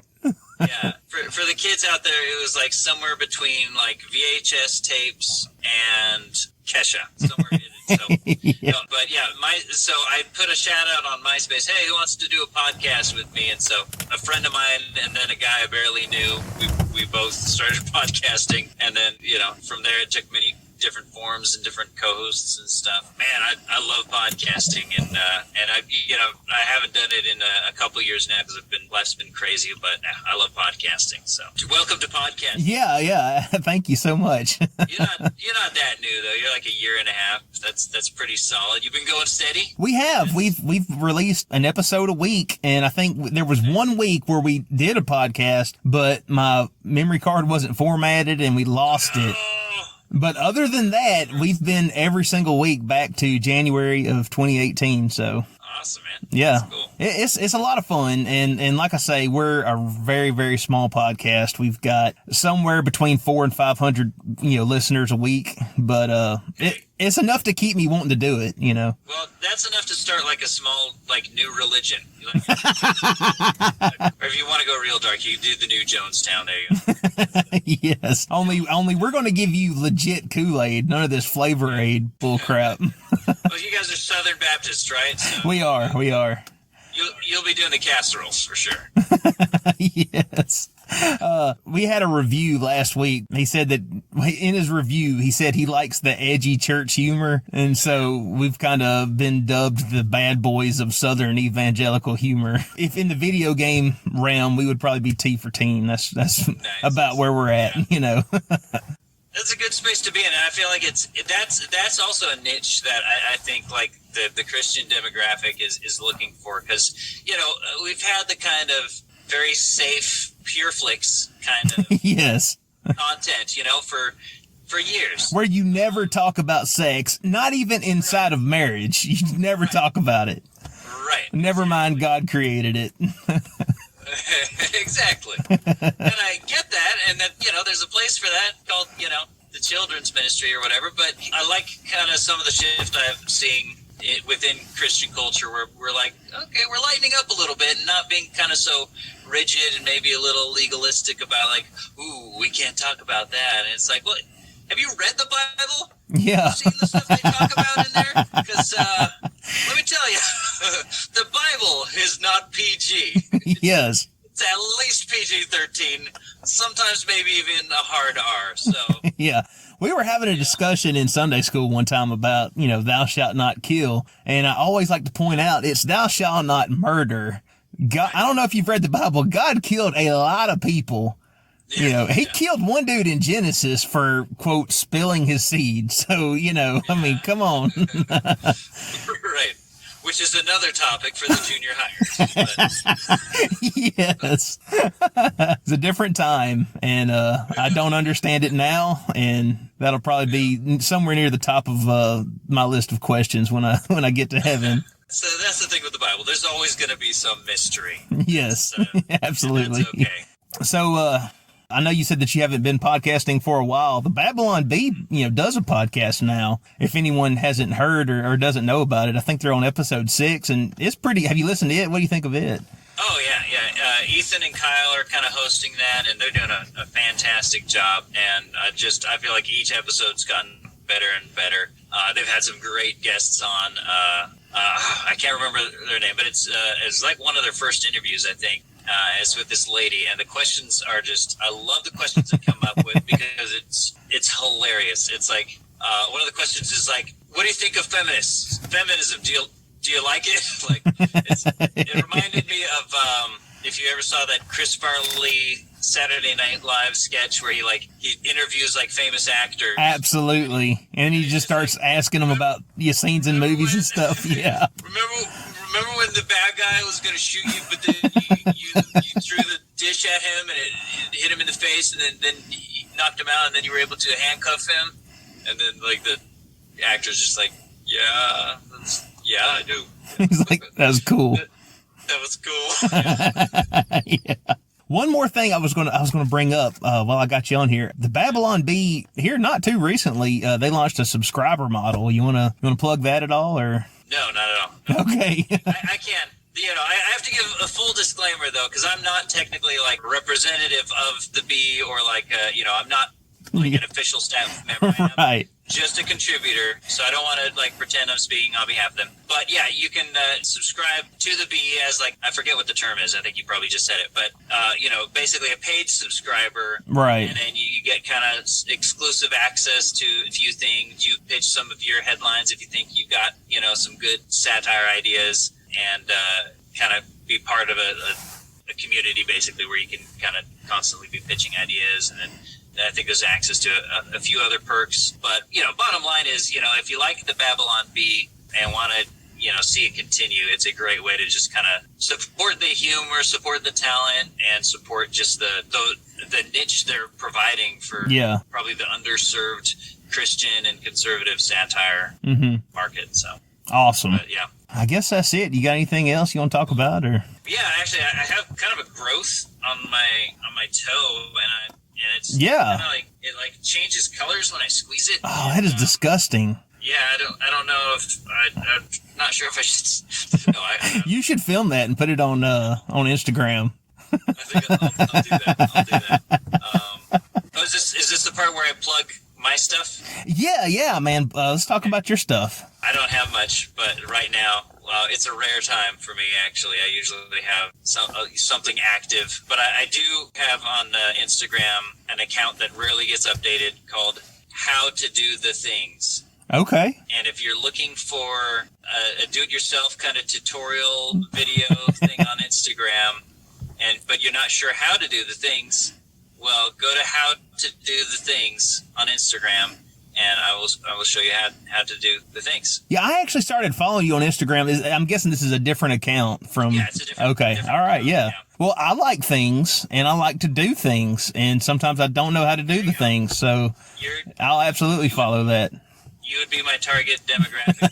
Yeah, for the kids out there, it was like somewhere between like VHS tapes and Kesha. Somewhere in So, but yeah, so I put a shout out on MySpace. Hey, who wants to do a podcast with me? And so a friend of mine and then a guy I barely knew, we both started podcasting. And then, from there it took many different forms and different co-hosts and stuff. Man, I love podcasting, and I haven't done it in a couple years now because life's been crazy, but I love podcasting. So welcome to podcasting. Yeah. Thank you so much. You're not that new though. You're like a year and a half. That's pretty solid. You've been going steady? We have. We've released an episode a week, and I think there was 1 week where we did a podcast, but my memory card wasn't formatted and we lost it. But other than that, we've been every single week back to January of 2018. So awesome, man. Yeah, that's cool. It's a lot of fun. And like I say, we're a very, very small podcast. We've got somewhere between 400 and 500, listeners a week, but, it's enough to keep me wanting to do it, Well, that's enough to start like a small, new religion. Or if you want to go real dark, you do the new Jonestown. There you go. Yes. Only we're going to give you legit Kool-Aid, none of this Flavor Aid bull crap. Well, you guys are Southern Baptists, right? So We are. You'll be doing the casseroles for sure. Yes. We had a review last week. He said that in his review, he said he likes the edgy church humor. And so we've kind of been dubbed the bad boys of Southern evangelical humor. If in the video game realm, we would probably be T for teen. That's nice. About where we're at, That's a good space to be in. And I feel like that's also a niche that I think the Christian demographic is looking for, because, we've had the kind of very safe pure flicks kind of yes content, for years. Where you never talk about sex, not even inside of marriage. You never talk about it. Right. Never mind, God created it. Exactly. And I get that, and that, there's a place for that called, the children's ministry or whatever, but I like kind of some of the shift I'm seeing within Christian culture where we're like, okay, we're lightening up a little bit and not being kind of so rigid and maybe a little legalistic about ooh, we can't talk about that. And it's like, well, have you read the Bible? Yeah. Have you seen the stuff they talk about in there? Because let me tell you, the Bible is not PG. Yes. It's at least PG-13, sometimes maybe even a hard R. So yeah. We were having a discussion in Sunday school one time about, thou shalt not kill. And I always like to point out it's thou shalt not murder. God, I don't know if you've read the Bible. God killed a lot of people. He killed one dude in Genesis for, quote, spilling his seed. So, I mean, come on. Right. Which is another topic for the junior hires. Yes. It's a different time, and I don't understand it now, and that'll probably be somewhere near the top of my list of questions when I get to heaven. So that's the thing with the Bible. There's always going to be some mystery. Yes, absolutely. That's okay. So, I know you said that you haven't been podcasting for a while. The Babylon Bee, does a podcast now. If anyone hasn't heard or doesn't know about it, I think they're on episode 6, and it's pretty. Have you listened to it? What do you think of it? Oh, yeah. Ethan and Kyle are kind of hosting that, and they're doing a fantastic job. And I feel like each episode's gotten better and better. They've had some great guests on. I can't remember their name, but it's like one of their first interviews, I think. It's with this lady, and the questions are I love the questions that come up with, because it's hilarious. It's like, one of the questions is like, what do you think of feminism? Do you like it? It reminded me of, if you ever saw that Chris Farley Saturday Night Live sketch where he interviews famous actors. Absolutely. And he just starts asking them about your scenes in movies and stuff. Yeah. Remember when the bad guy was going to shoot you, but then you threw the dish at him and it hit him in the face, and then he knocked him out, and then you were able to handcuff him, and then the actor's just like, yeah, I do. He's like, that was cool. That was cool. Yeah. One more thing I was going to bring up while I got you on here. The Babylon Bee here, not too recently, they launched a subscriber model. You want to plug that at all, or? No, not at all. Okay. I can't. I have to give a full disclaimer though, because I'm not technically representative of the bee, or I'm not like an official staff member. I am Right. just a contributor, so I don't want to like pretend I'm speaking on behalf of them. But yeah, you can subscribe to the Bee as like, I forget what the term is. I think you probably just said it, but basically a paid subscriber, Right. And then you get kind of exclusive access to a few things. You pitch some of your headlines if you think you've got some good satire ideas, and kind of be part of a community basically where you can kind of constantly be pitching ideas. And then I think there's access to a few other perks. But bottom line is, if you like the Babylon Bee and want to see it continue, it's a great way to just kind of support the humor, support the talent, and support just the niche they're providing for probably the underserved Christian and conservative satire market. So awesome. but, yeah. I guess that's it. You got anything else you want to talk about, or? Yeah, actually, I have kind of a growth on my toe, and it's Yeah. kind of like it like changes colors when I squeeze it. Oh, that is disgusting. Yeah, I don't know if I'm not sure if I should. No, You should film that and put it on Instagram. I think I'll do that. Is this the part where I plug my stuff? Yeah, man. Let's talk about your stuff. I don't have much, but right now, it's a rare time for me, actually. I usually have something active. But I do have on Instagram an account that rarely gets updated called How to Do the Things. Okay. And if you're looking for a do-it-yourself kind of tutorial video thing on Instagram, but you're not sure how to do the things, well, go to How to Do the Things on Instagram, and I will show you how to do the things. Yeah, I actually started following you on Instagram. I'm guessing this is a different account from. Yeah, it's a different. Okay, different all right, account, yeah. Well, I like things, and I like to do things, and sometimes I don't know how to do the things, so I'll absolutely follow that. You would be my target demographic.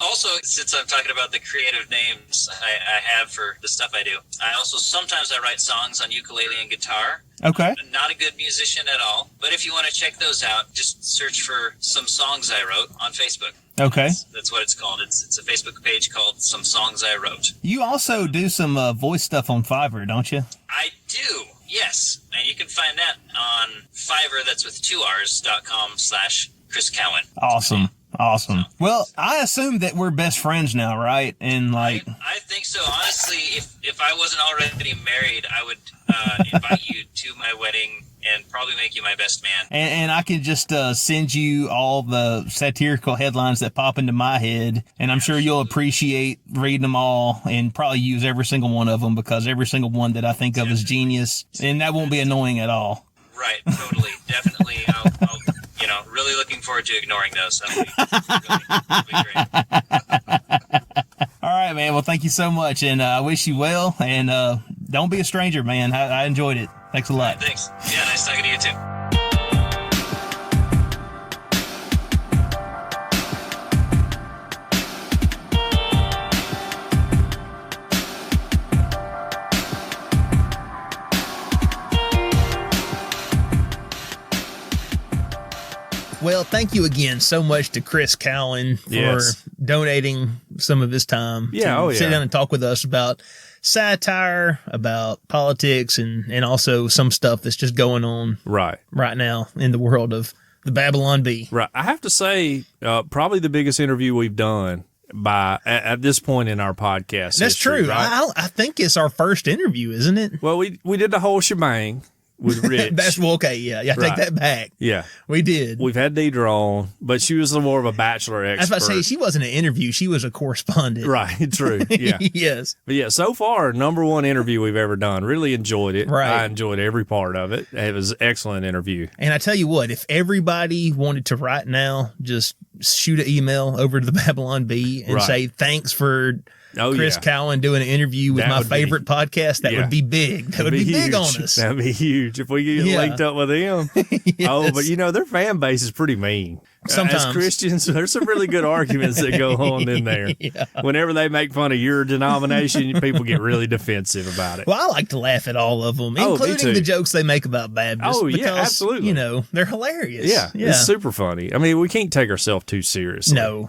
Also, since I'm talking about the creative names I have for the stuff I do, sometimes I write songs on ukulele and guitar. Okay. I'm not a good musician at all, but if you want to check those out, just search for Some Songs I Wrote on Facebook. Okay. That's what it's called. It's a Facebook page called Some Songs I Wrote. You also do some voice stuff on Fiverr, don't you? I do, yes. And you can find that on Fiverr, that's with 2rs.com/Chris Cowan. Awesome. Well, I assume that we're best friends now, right? And like, I think so. Honestly, if I wasn't already married, I would invite you to my wedding and probably make you my best man. and I can just send you all the satirical headlines that pop into my head, and I'm sure you'll appreciate reading them all and probably use every single one of them, because every single one that I think of is genius, and that won't be annoying at all. Right, totally, definitely. I'll really looking forward to ignoring those. That'll be great. All right, man. Well, thank you so much, and I wish you well, and don't be a stranger, man. I enjoyed it. Thanks a lot. Thanks. Yeah, nice talking to you too. Well, thank you again so much to Chris Cowan for donating some of his time to sit down and talk with us about satire, about politics, and also some stuff that's just going on right now in the world of the Babylon Bee. Right. I have to say, probably the biggest interview we've done at this point in our podcast. That's history, true. Right? I think it's our first interview, isn't it? Well, we did the whole shebang with Rich. Okay. Yeah. Take that back. Yeah. We did. We've had Deidre on, but she was more of a Bachelor expert. I was about to say, she wasn't an interview. She was a correspondent. Right. True. Yeah. Yes. But yeah, so far, number one interview we've ever done. Really enjoyed it. Right. I enjoyed every part of it. It was an excellent interview. And I tell you what, if everybody wanted to right now, just shoot an email over to the Babylon Bee and say, thanks for Chris Cowan doing an interview with my favorite podcast, that would be big. That would be big on us. That'd be huge if we get linked up with them. Yes. Oh, but their fan base is pretty mean. Sometimes. As Christians, there's some really good arguments that go on in there. Yeah. Whenever they make fun of your denomination, people get really defensive about it. Well, I like to laugh at all of them, including the jokes they make about Baptists. Oh, because, absolutely. They're hilarious. Yeah, it's super funny. I mean, we can't take ourselves too seriously. No.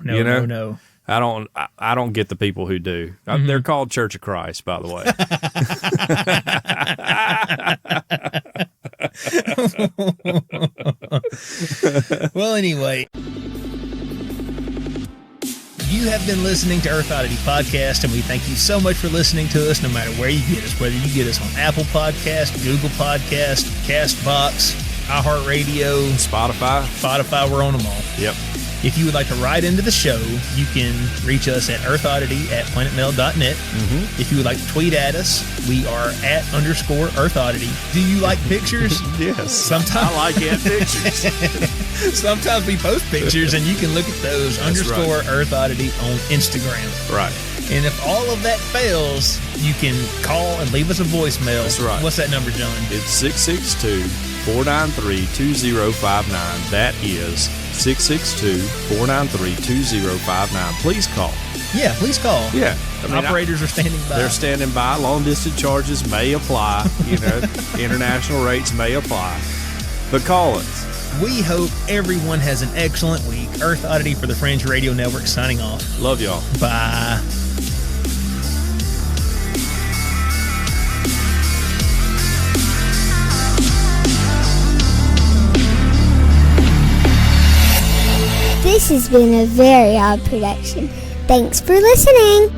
I don't get the people who do. Mm-hmm. They're called Church of Christ, by the way. Well, anyway. You have been listening to Earth Oddity Podcast, and we thank you so much for listening to us, no matter where you get us, whether you get us on Apple Podcast, Google Podcast, CastBox, iHeartRadio, Spotify, we're on them all. Yep. If you would like to write into the show, you can reach us at earthoddity@planetmail.net. Mm-hmm. If you would like to tweet at us, we are @_earthoddity. Do you like pictures? Yes. Sometimes I like pictures. Sometimes we post pictures, and you can look at those That's right. _earthoddity on Instagram. Right. And if all of that fails, you can call and leave us a voicemail. That's right. What's that number, John? It's 662-493-2059. That is 662-493-2059. Please call. Yeah, please call. Yeah. Operators are standing by. They're standing by. Long distance charges may apply. International rates may apply. But call us. We hope everyone has an excellent week. Earth Oddity for the Fringe Radio Network signing off. Love y'all. Bye. This has been a very odd production. Thanks for listening.